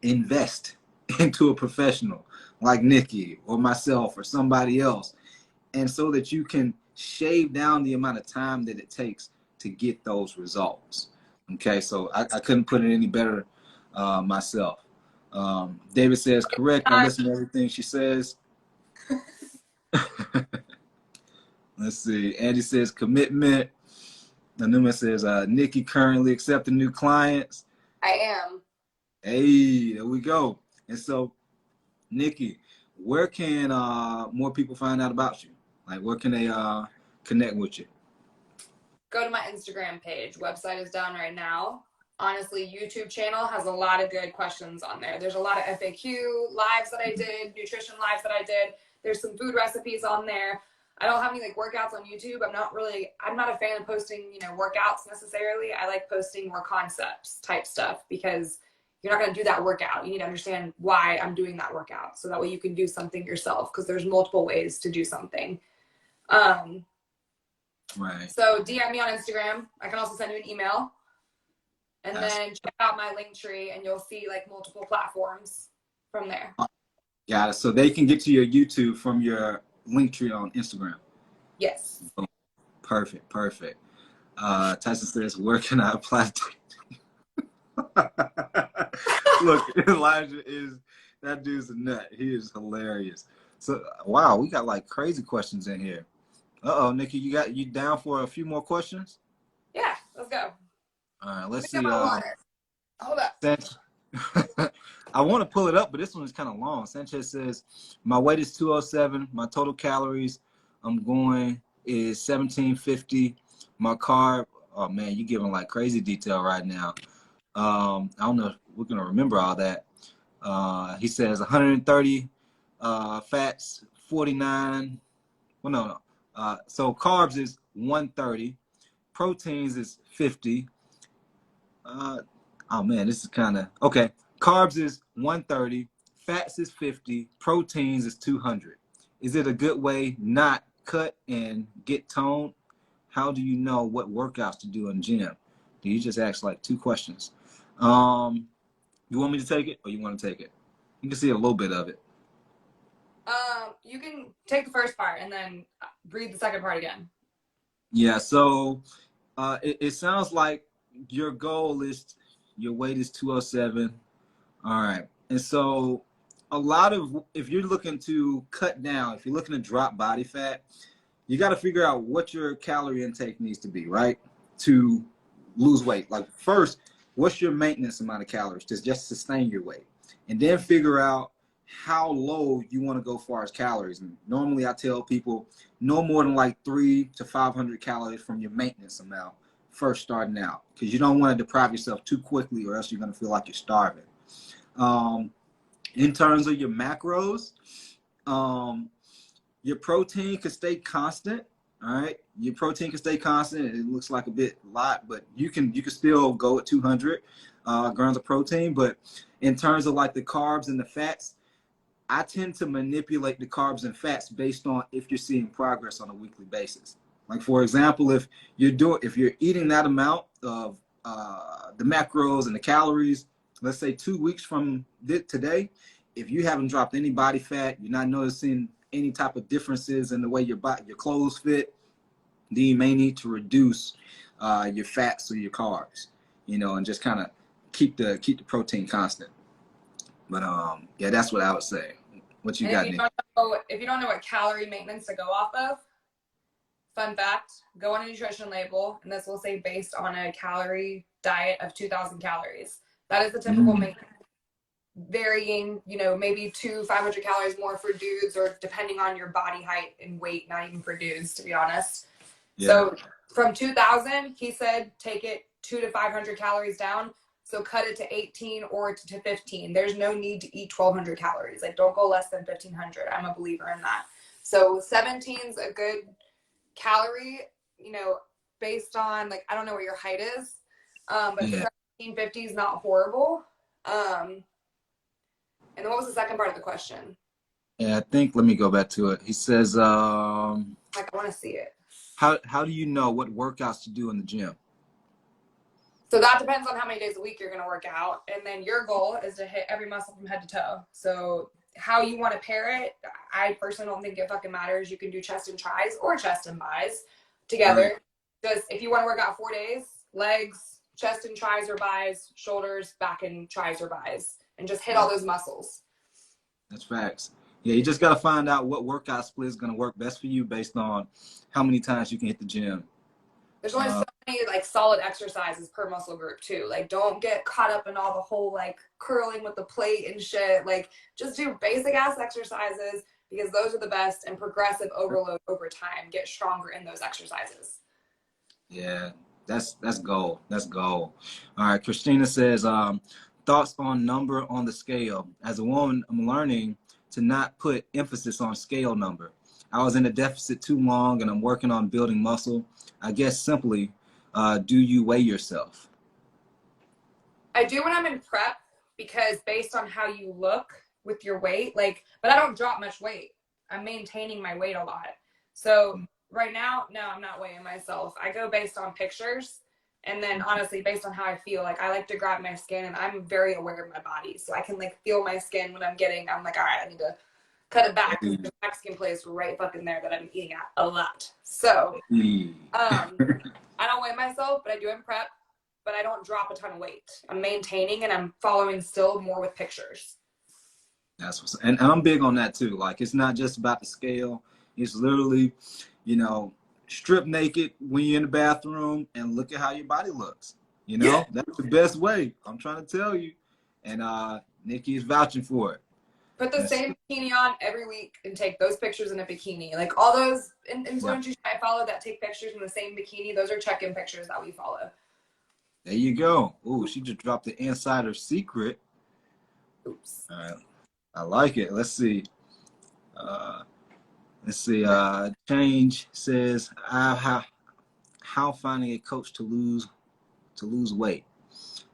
invest into a professional like Nikkii or myself or somebody else, and so that you can shave down the amount of time that it takes to get those results. Okay, so I couldn't put it any better myself. David says, correct. I listen to everything she says. Let's see. Andy says, commitment. Nanuma says, Nikkii currently accepting new clients.
I am.
Hey, there we go. And so, Nikkii, where can more people find out about you? Like, where can they connect with you?
Go to my Instagram page. Website is down right now. Honestly, YouTube channel has a lot of good questions on there. There's a lot of FAQ lives that I did, nutrition lives that I did. There's some food recipes on there. I don't have any like workouts on YouTube. I'm not a fan of posting, workouts necessarily. I like posting more concepts type stuff because you're not going to do that workout. You need to understand why I'm doing that workout. So that way you can do something yourself, because there's multiple ways to do something.
Right.
So DM me on Instagram. I can also send you an email. And then check out my link tree and you'll see like multiple platforms from there.
Got it. So they can get to your YouTube from your link tree on Instagram.
Yes.
Oh, perfect. Tyson says, where can I apply Look, Elijah that dude's a nut. He is hilarious. So wow, we got like crazy questions in here. Nikkii, you down for a few more questions?
Yeah, let's go.
All right, let's see.
Hold up.
I want to pull it up, but this one is kind of long. Sanchez says, my weight is 207. My total calories I'm going is 1750. My carb, oh man, you're giving like crazy detail right now. I don't know if we're going to remember all that. He says 130 fats, 49. Well, no. So carbs is 130. Proteins is 50. Oh man, this is kind of okay. Carbs is 130, fats is 50, proteins is 200. Is it a good way not cut and get toned? How do you know what workouts to do in the gym? Do you just ask like 2 questions? You want me to take it, or you want to take it? You can see a little bit of it.
You can take the first part and then read the second part again.
Yeah. So it sounds like your goal is your weight is 207. All right. And so if you're looking to cut down, if you're looking to drop body fat, you got to figure out what your calorie intake needs to be, right? To lose weight. Like first, what's your maintenance amount of calories to just sustain your weight? And then figure out how low you want to go as far as calories. And normally I tell people no more than like 300 to 500 calories from your maintenance amount first starting out, because you don't want to deprive yourself too quickly or else you're going to feel like you're starving. In terms of your macros, your protein could stay constant. All right, your protein can stay constant. It looks like a lot, but you can still go at 200 grams of protein. But in terms of like the carbs and the fats, I tend to manipulate the carbs and fats based on if you're seeing progress on a weekly basis. Like for example, if you're eating that amount of the macros and the calories, let's say 2 weeks from today, if you haven't dropped any body fat, you're not noticing any type of differences in the way your clothes fit, then you may need to reduce your fats or your carbs, and just kind of keep the protein constant. But yeah, that's what I would say. What you got, Nick?
If you don't know what calorie maintenance to go off of, fun fact, go on a nutrition label, and this will say based on a calorie diet of 2,000 calories. That is the typical maintenance. Varying, maybe 500 calories more for dudes, or depending on your body height and weight, not even for dudes, to be honest. Yeah. So from 2,000, he said, take it 200 to 500 calories down. So cut it to 18 or to 15. There's no need to eat 1,200 calories. Like don't go less than 1,500. I'm a believer in that. So 17 is a good calorie, based on like, I don't know what your height is, but 17 1550 is not horrible. And then what was the second part of the question?
And I think, let me go back to it. He says,
Like, I want to see it.
how do you know what workouts to do in the gym?
So that depends on how many days a week you're going to work out. And then your goal is to hit every muscle from head to toe. So how you want to pair it, I personally don't think it fucking matters. You can do chest and tris or chest and bis together. Right. Just if you want to work out 4 days, legs, chest and tris or bis, shoulders, back and tris or bis, and just hit all those muscles.
That's facts. Yeah, you just got to find out what workout split is going to work best for you based on how many times you can hit the gym.
There's only so many like solid exercises per muscle group too. Like don't get caught up in all the whole like curling with the plate and shit. Like just do basic ass exercises because those are the best, and progressive overload over time. Get stronger in those exercises.
Yeah, that's gold. That's gold. All right, Christina says, thoughts on number on the scale. As a woman, I'm learning to not put emphasis on scale number. I was in a deficit too long and I'm working on building muscle. I guess simply, do you weigh yourself?
I do when I'm in prep because based on how you look with your weight, like, but I don't drop much weight. I'm maintaining my weight a lot. So right now, no, I'm not weighing myself. I go based on pictures. And then honestly, based on how I feel, like I like to grab my skin and I'm very aware of my body. So I can like feel my skin when I'm like, all right, I need to cut it back because there's a Mexican place right fucking there that I'm eating at a lot. So I don't weigh myself, but I do in prep, but I don't drop a ton of weight. I'm maintaining and I'm following still more with pictures.
That's what's, and I'm big on that too. Like it's not just about the scale. It's literally, you know, strip naked when you're in the bathroom and look at how your body looks. You know, yeah. That's the best way. I'm trying to tell you. And Nikkii is vouching for it.
Put the same bikini on every week and take those pictures in a bikini. Like all those influencers I follow that take pictures in the same bikini, those are check-in pictures that we follow.
There you go. Ooh, she just dropped the insider secret.
Oops.
All right. I like it. Let's see. Change says, how finding a coach to lose weight.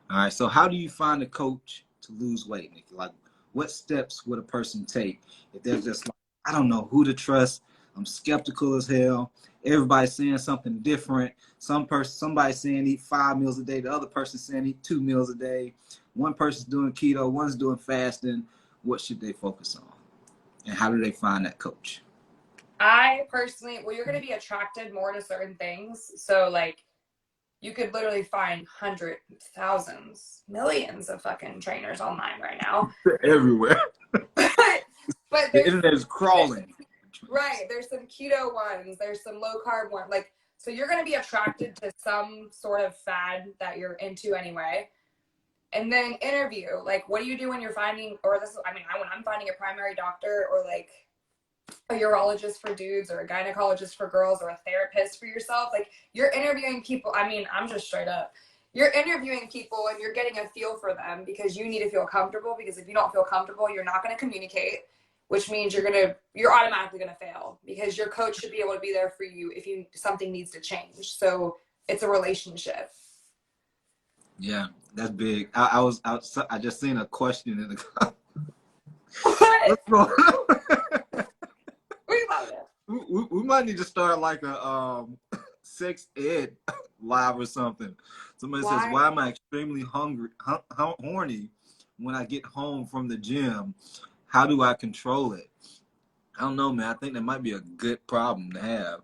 All right. So how do you find a coach to lose weight, Nikkii? Like, what steps would a person take if they're just like, I don't know who to trust. I'm skeptical as hell. Everybody's saying something different. Somebody's saying eat 5 meals a day. The other person's saying eat 2 meals a day. One person's doing keto. One's doing fasting. What should they focus on? And how do they find that coach?
I personally, well, you're going to be attracted more to certain things. So like you could literally find hundreds, thousands, millions of fucking trainers online right now.
They're everywhere.
but
the internet is crawling.
Right. There's some keto ones. There's some low carb ones. Like, so you're going to be attracted to some sort of fad that you're into anyway. And then interview. Like, what do you do when you're finding, or this, I mean, when I'm finding a primary doctor or like a urologist for dudes or a gynecologist for girls or a therapist for yourself, like you're interviewing people. I mean, I'm just straight up. You're interviewing people and you're getting a feel for them because you need to feel comfortable, because if you don't feel comfortable, you're not going to communicate, which means you're automatically going to fail, because your coach should be able to be there for you if something needs to change. So it's a relationship.
Yeah, that's big. I just seen a question in the
What?
We might need to start like a sex ed live or something. Somebody says, why am I extremely horny when I get home from the gym? How do I control it? I don't know, man. I think that might be a good problem to have.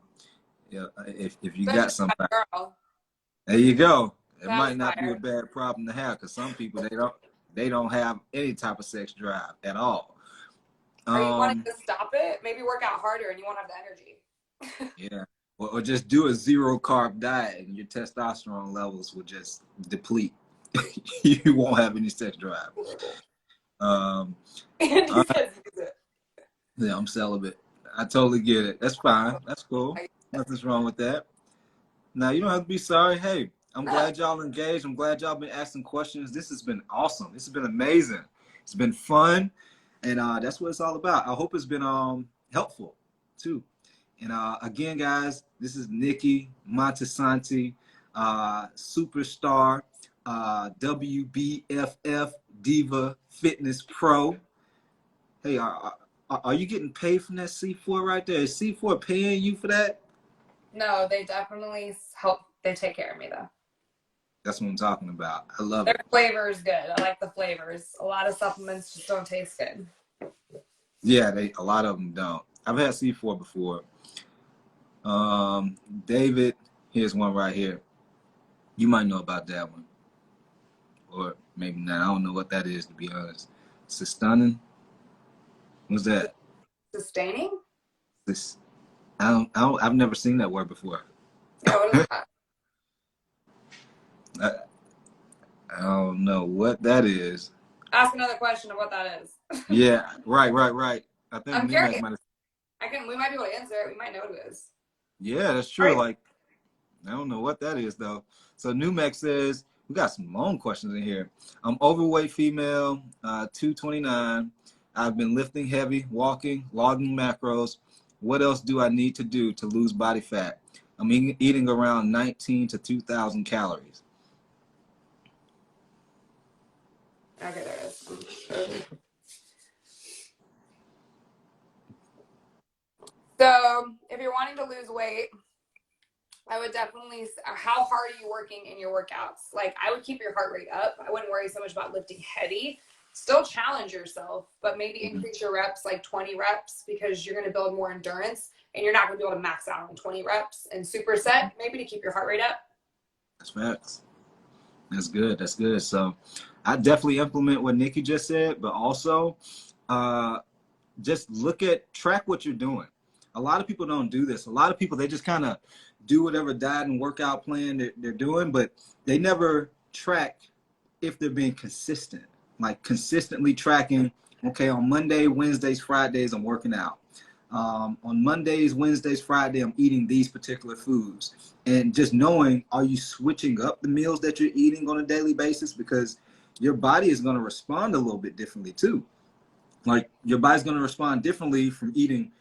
Yeah, if you got somebody. There you go. It might not be a bad problem to have, because some people they don't have any type of sex drive at all.
Are you wanting to stop it? Maybe work out harder and you won't have the energy.
Yeah. Or just do a 0-carb diet and your testosterone levels will just deplete. You won't have any sex drive. Yeah, I'm celibate. I totally get it. That's fine. That's cool. Nothing's wrong with that. Now, you don't have to be sorry. Hey, I'm glad y'all engaged. I'm glad y'all been asking questions. This has been awesome. This has been amazing. It's been fun. And that's what it's all about. I hope it's been helpful too. And again, guys, this is Nikkii Montesanti, superstar, WBFF Diva Fitness Pro. Hey, are you getting paid from that C4 right there? Is C4 paying you for that?
No, they definitely help. They take care of me though.
That's what I'm talking about. I love
Their
it.
flavor is good. I like the flavors. A lot of supplements just don't taste good.
Yeah, a lot of them don't. I've had C4 before. David, here's one right here. You might know about that one, or maybe not. I don't know what that is, to be honest. Sustaining. What's that?
Sustaining?
This. I've never seen that word before.
Yeah, what is that?
I don't know what that is.
Ask another question of what that is.
Yeah, right. I think
I'm
Numac
curious.
might have.
We might be able to answer it. We might know what it is.
Yeah, that's true.
Right.
Like, I don't know what that is though. So Numac says we got some long questions in here. I'm overweight female, 229. I've been lifting heavy, walking, logging macros. What else do I need to do to lose body fat? I'm eating around 19 to 2,000 calories.
Okay, there it is. So, if you're wanting to lose weight, I would definitely. How hard are you working in your workouts? Like, I would keep your heart rate up. I wouldn't worry so much about lifting heavy. Still challenge yourself, but maybe increase your reps, like 20 reps, because you're going to build more endurance, and you're not going to be able to max out on 20 reps and superset. Maybe to keep your heart rate up.
That's facts. That's good. That's good. So I definitely implement what Nikkii just said, but also just track what you're doing. A lot of people don't do this. A lot of people, they just kind of do whatever diet and workout plan they're doing, but they never track if they're being consistent, like consistently tracking, okay, on Monday, Wednesdays, Fridays, I'm working out. On Mondays, Wednesdays, Friday, I'm eating these particular foods. And just knowing, are you switching up the meals that you're eating on a daily basis? Because your body is going to respond a little bit differently too. Like your body's going to respond differently from eating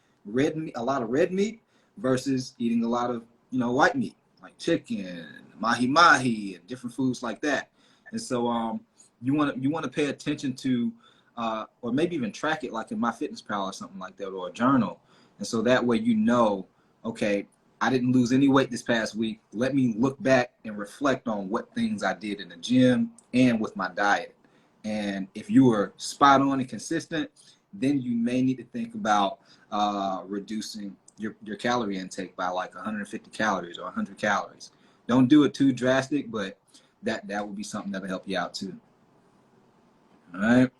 a lot of red meat versus eating a lot of, white meat, like chicken, mahi and different foods like that. And so you want to pay attention to or maybe even track it, like in MyFitnessPal or something like that, or a journal. And so that way, okay, I didn't lose any weight this past week. Let me look back and reflect on what things I did in the gym and with my diet. And if you were spot on and consistent, then you may need to think about reducing your calorie intake by like 150 calories or 100 calories. Don't do it too drastic, but that would be something that'll help you out too. All right.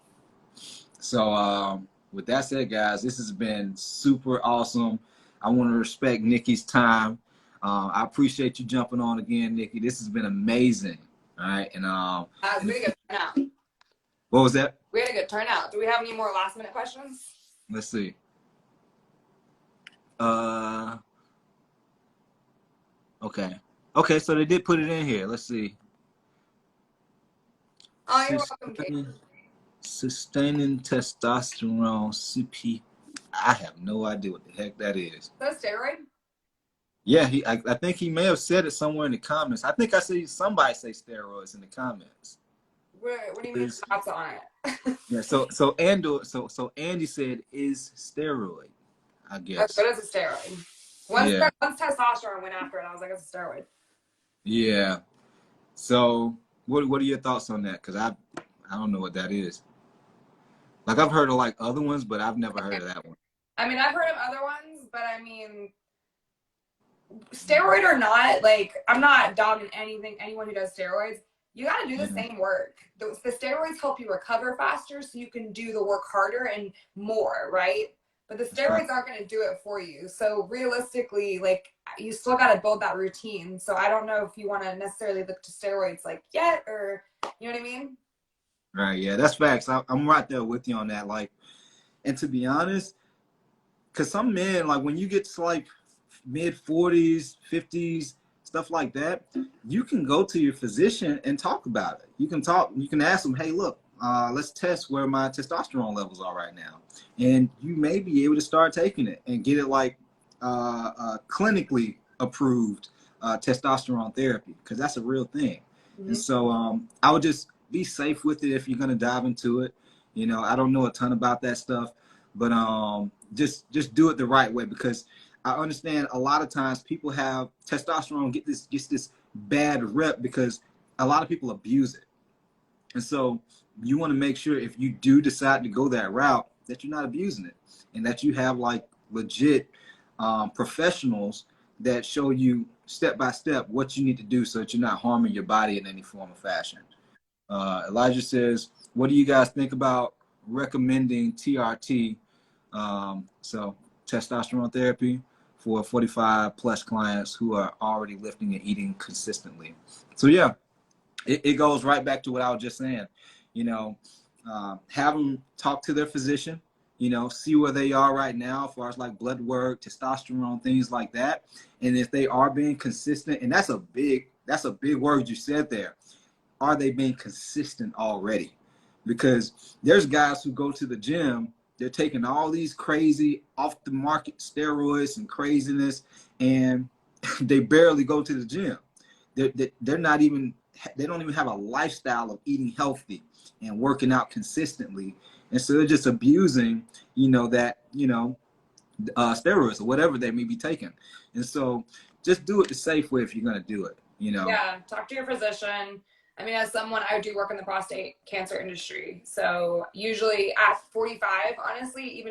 So with that said, guys, this has been super awesome. I want to respect Nikki's time. I appreciate you jumping on again, Nikkii. This has been amazing. All right. And
We had a good turnout.
What was that?
We had a good turnout. Do we have any more last minute questions?
Let's see. Okay, so they did put it in here. Let's see.
Oh, you're welcome, Kate.
Sustaining testosterone, CP. I have no idea what the heck that is.
Is that a steroid?
Yeah, I think he may have said it somewhere in the comments. I think I see somebody say steroids in the comments.
What do you mean thoughts on it?
Yeah, so Andy said is steroid, I guess.
But it's a steroid. Once testosterone went after it, I was like, it's a steroid.
Yeah. So what are your thoughts on that? Because I don't know what that is. Like I've heard of like other ones, but I've never heard of that one.
I mean, I've heard of other ones, but I mean, steroid or not, like I'm not dogging anyone who does steroids. You got to do the same work. The steroids help you recover faster so you can do the work harder and more, right? But the steroids aren't going to do it for you. So realistically, like you still got to build that routine. So I don't know if you want to necessarily look to steroids like yet, or you know what I mean?
Right. Yeah, that's facts. I'm right there with you on that. Like, and to be honest, because some men, like when you get to like mid 40s, 50s, stuff like that, you can go to your physician and talk about it. You can ask them, hey, look, let's test where my testosterone levels are right now. And you may be able to start taking it and get it like clinically approved testosterone therapy, because that's a real thing. And so I would just be safe with it if you're gonna dive into it. You know, I don't know a ton about that stuff, but just do it the right way, because I understand a lot of times people have testosterone gets this bad rep because a lot of people abuse it. And so you want to make sure if you do decide to go that route that you're not abusing it, and that you have like legit professionals that show you step by step what you need to do so that you're not harming your body in any form or fashion. Elijah says, what do you guys think about recommending TRT, so testosterone therapy, for 45 plus clients who are already lifting and eating consistently? So yeah, it goes right back to what I was just saying. You know, have them talk to their physician, you know, see where they are right now as far as like blood work, testosterone, things like that. And if they are being consistent, and that's a big word you said there. Are they being consistent already? Because there's guys who go to the gym, they're taking all these crazy off the market steroids and craziness, and they barely go to the gym. They're not even, they don't even have a lifestyle of eating healthy and working out consistently. And so they're just abusing, you know, that, you know, steroids or whatever they may be taking. And so just do it the safe way if you're going to do it, you know.
Yeah, talk to your physician. I mean, as someone, I do work in the prostate cancer industry. So usually at 45, honestly,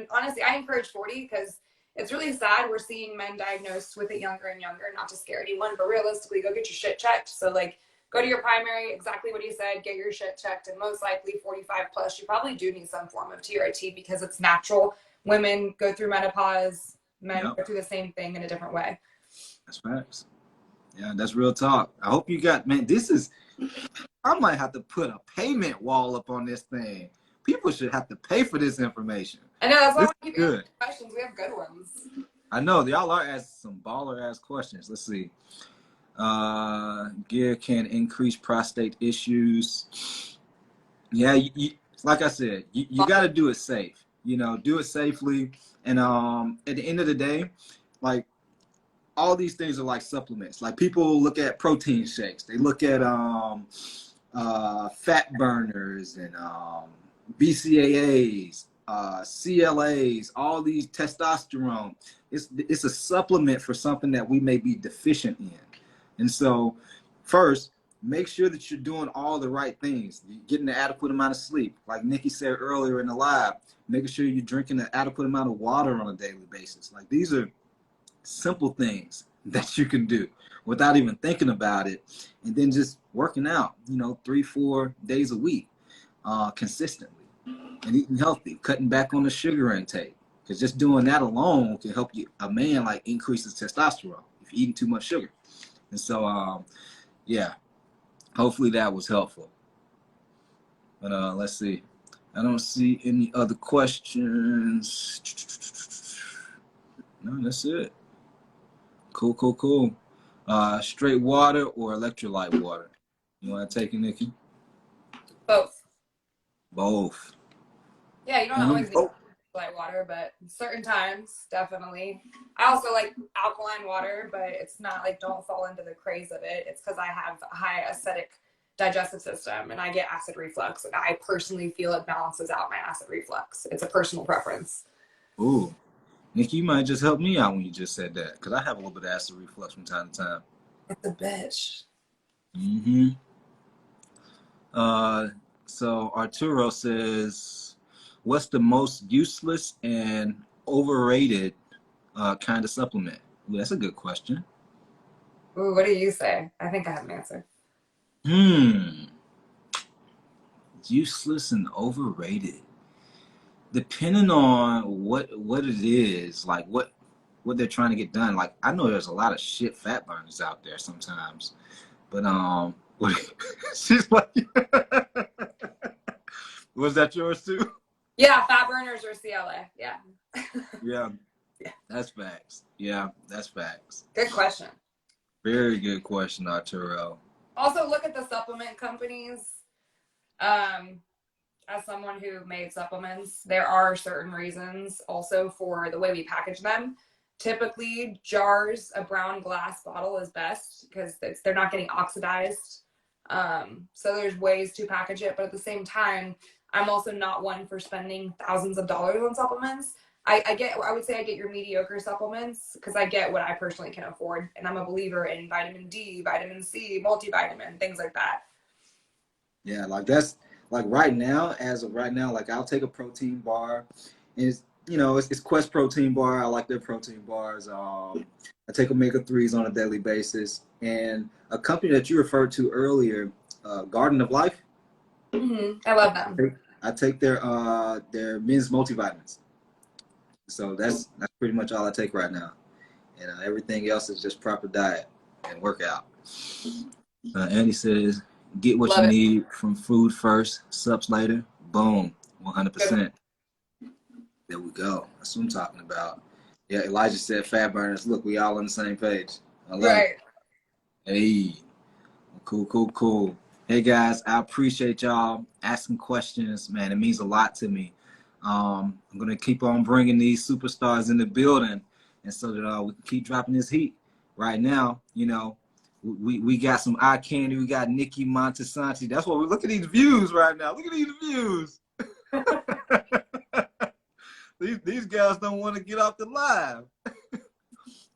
I encourage 40 because it's really sad. We're seeing men diagnosed with it younger and younger, not to scare anyone, but realistically, go get your shit checked. So like, go to your primary, exactly what he said, get your shit checked. And most likely 45 plus, you probably do need some form of TRT because it's natural. Women go through menopause, men go through the same thing in a different way.
That's facts. Yeah, that's real talk. I hope you got, man, I might have to put a payment wall up on this thing. People should have to pay for this information.
I know, that's why we keep asking questions. We have good ones.
I know, y'all are asking some baller ass questions. Let's see. Gear can increase prostate issues. Yeah, like I said, you got to do it safe. You know, do it safely. And at the end of the day, like, all these things are like supplements. Like, people look at protein shakes. They look at fat burners and BCAAs, CLAs, all these testosterone. It's a supplement for something that we may be deficient in. And so first, make sure that you're doing all the right things. You're getting an adequate amount of sleep. Like Nikkii said earlier in the live, making sure you're drinking an adequate amount of water on a daily basis. Like, these are simple things that you can do without even thinking about it. And then just working out, you know, 3-4 days a week, consistently, and eating healthy, cutting back on the sugar intake. Because just doing that alone can help you, a man, like, increase his testosterone if you're eating too much sugar. And so, yeah, hopefully that was helpful. But let's see. I don't see any other questions. No, that's it. Cool. Straight water or electrolyte water? You want to take it, Nikkii? Both.
Yeah, you don't always need electrolyte water, but certain times, definitely. I also like alkaline water, but it's not like, don't fall into the craze of it. It's because I have a high acidic digestive system and I get acid reflux, and I personally feel it balances out my acid reflux. It's a personal preference.
Ooh. Nikkii, you might just help me out when you just said that, because I have a little bit of acid reflux from time to time.
It's a bitch.
So Arturo says, what's the most useless and overrated kind of supplement? Ooh, that's a good question.
Ooh, what do you say? I think I have an answer.
Useless and overrated. Depending on what it is, like what they're trying to get done. Like, I know there's a lot of shit fat burners out there sometimes, but she's like, was that yours too?
Yeah, fat burners or CLA. Yeah.
Yeah, that's facts. Yeah, that's facts.
Good question.
Very good question, Arturo.
Also, look at the supplement companies. As someone who made supplements, there are certain reasons also for the way we package them. Typically, jars, a brown glass bottle is best because they're not getting oxidized. So there's ways to package it, but at the same time, I'm also not one for spending thousands of dollars on supplements. I would say I get your mediocre supplements because I get what I personally can afford. And I'm a believer in vitamin D, vitamin C, multivitamin, things like that.
Yeah, like that's like right now, as of right now, like I'll take a protein bar, and it's Quest protein bar. I like their protein bars. I take omega-3s on a daily basis, and a company that you referred to earlier, Garden of Life.
I love them.
I take their men's multivitamins. So that's pretty much all I take right now, and everything else is just proper diet and workout. Andy says, get what
Love
you
it.
need from food first, subs later. Boom, 100%. There we go. That's what I'm talking about. Yeah, Elijah said fat burners. Look, we all on the same page. I love it. Hey, cool. Hey guys, I appreciate y'all asking questions. Man, it means a lot to me. I'm gonna keep on bringing these superstars in the building, and so that we can keep dropping this heat. Right now, we got some eye candy. We got Nikkii Montesanti. That's what we look at these views right now. Look at these views. these guys don't want to get off the live.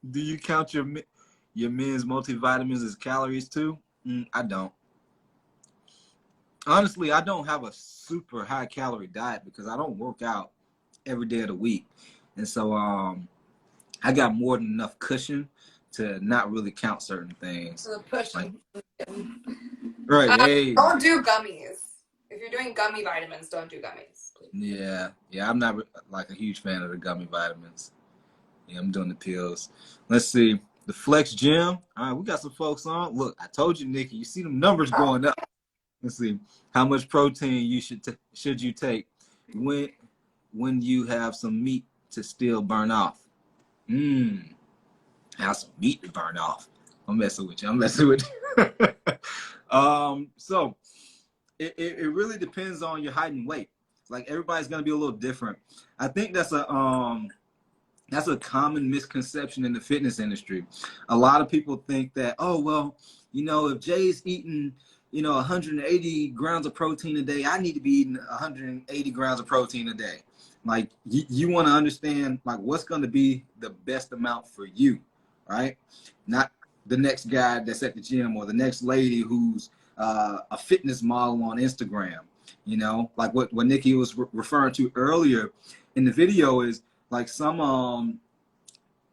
Do you count your men's multivitamins as calories too? I don't. Honestly, I don't have a super high calorie diet because I don't work out every day of the week, and so I got more than enough cushion to not really count certain things.
So pushing.
Right. Hey.
Don't do gummies. If you're doing gummy vitamins, don't do gummies.
Yeah. I'm not like a huge fan of the gummy vitamins. Yeah, I'm doing the pills. Let's see. The Flex Gym. All right, we got some folks on. Look, I told you, Nikkii. You see them numbers going up. Let's see. How much protein you should you take when you have some meat to still burn off? Have some meat to burn off. I'm messing with you. So it really depends on your height and weight. Like everybody's gonna be a little different. I think that's a common misconception in the fitness industry. A lot of people think that, oh well, if Jay's eating 180 grams of protein a day, I need to be eating 180 grams of protein a day. Like you want to understand like what's going to be the best amount for you, right? Not the next guy that's at the gym or the next lady who's a fitness model on Instagram. Like what Nikkii was referring to earlier in the video is like some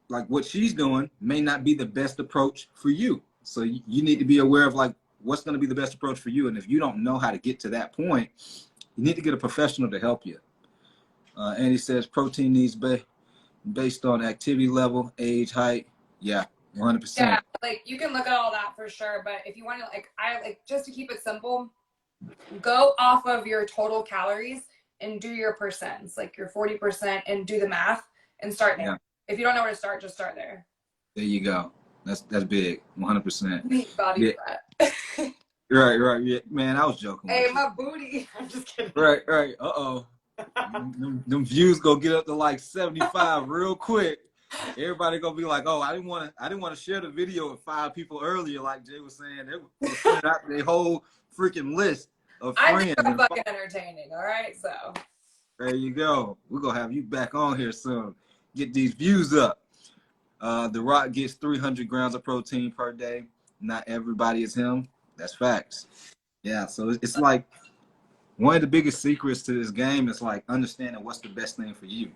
like what she's doing may not be the best approach for you. So you need to be aware of like what's going to be the best approach for you. And if you don't know how to get to that point, you need to get a professional to help you. Andy says protein needs based on activity level, age, height. Yeah, 100%.
Yeah, like you can look at all that for sure. But if you want to, just to keep it simple, go off of your total calories and do your percents, like your 40%, and do the math and start there. Yeah. If you don't know where to start, just start there.
There you go. That's big, 100%.
Meat body fat.
Right. Yeah, man, I was joking.
Hey, my booty. I'm just kidding.
Right. Uh-oh. them views go get up to like 75 real quick. Everybody gonna be like, oh, I didn't want to share the video with 5 people earlier, like Jay was saying. They were sending out their whole freaking list of friends.
I think I'm fucking entertaining. All right, so
there you go. We're gonna have you back on here soon. Get these views up. The Rock gets 300 grams of protein per day. Not everybody is him. That's facts. Yeah, so it's like one of the biggest secrets to this game is like understanding what's the best thing for you.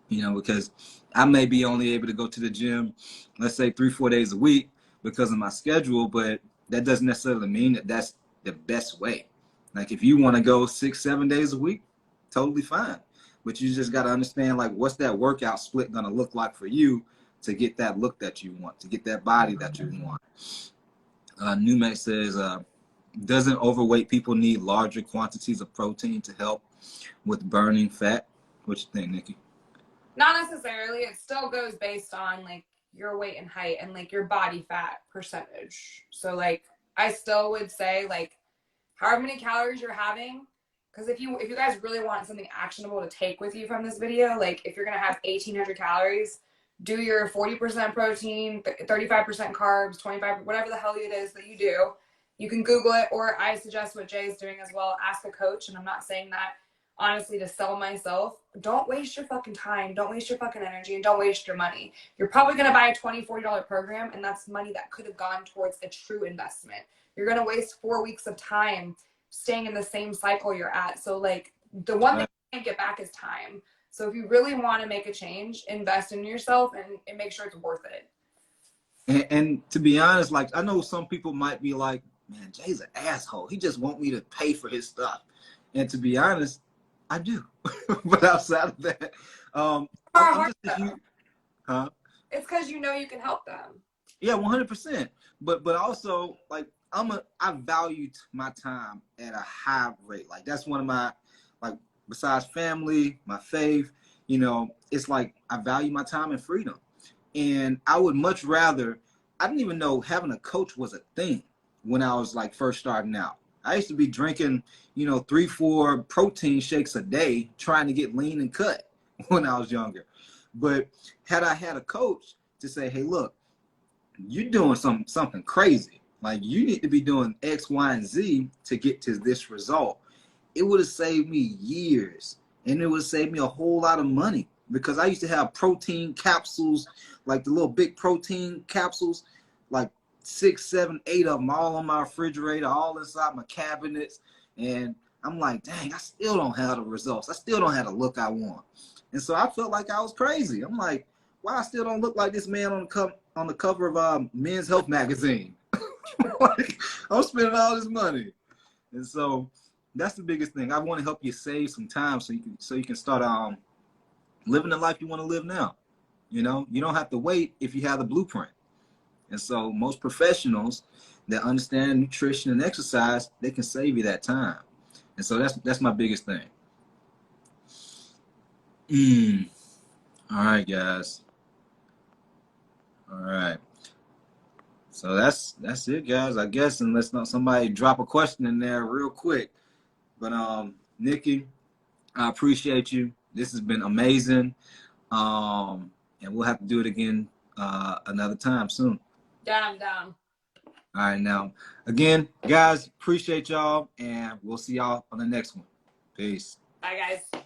Because I may be only able to go to the gym, let's say 3-4 days a week because of my schedule, but that doesn't necessarily mean that that's the best way. Like if you want to go 6-7 days a week, totally fine. But you just got to understand like what's that workout split going to look like for you to get that look that you want, to get that body that you want. Newmate says, doesn't overweight people need larger quantities of protein to help with burning fat? What you think, Nikkii?
Not necessarily. It still goes based on like your weight and height and like your body fat percentage. So like I still would say like however many calories you're having, because if you guys really want something actionable to take with you from this video, like if you're gonna have 1,800 calories, do your 40% protein, 35% carbs, 25, whatever the hell it is that you do, You can Google it, or I suggest what Jay is doing as well. Ask a coach. And I'm not saying that honestly to sell myself. Don't waste your fucking time. Don't waste your fucking energy, and don't waste your money. You're probably going to buy a $20, $40 program, and that's money that could have gone towards a true investment. You're going to waste 4 weeks of time staying in the same cycle you're at. So like the one thing you can't get back is time. So if you really want to make a change, invest in yourself and make sure it's worth it.
And to be honest, like, I know some people might be like, man, Jay's an asshole. He just want me to pay for his stuff. And to be honest, I do. But outside of that, I'm just a huge, huh?
It's because you know you can help them.
Yeah, 100%. But also, like, I value my time at a high rate. Like, that's one of my, like, besides family, my faith, you know, it's like I value my time and freedom. And I would much rather, I didn't even know having a coach was a thing when I was like first starting out. I used to be drinking, you know, 3-4 protein shakes a day trying to get lean and cut when I was younger. But had I had a coach to say, hey, look, you're doing something crazy. Like, you need to be doing X, Y, and Z to get to this result. It would have saved me years, and it would have saved me a whole lot of money, because I used to have protein capsules, like the little big protein capsules, like 6, 7, 8 of them, all on my refrigerator, all inside my cabinets. And I'm like, dang, I still don't have the results. I still don't have the look I want. And so I felt like I was crazy. I'm like, why I still don't look like this man on the cover of Men's Health magazine? Like, I'm spending all this money. And so that's the biggest thing. I want to help you save some time so you can start living the life you want to live now. You know, you don't have to wait if you have the blueprint. And so most professionals that understand nutrition and exercise, they can save you that time. And so that's my biggest thing. All right, guys. All right. So that's it, guys. I guess, unless not somebody drop a question in there real quick. But Nikkii, I appreciate you. This has been amazing. And we'll have to do it again another time soon.
Down.
All right, now, again, guys, appreciate y'all, and we'll see y'all on the next one. Peace.
Bye, guys.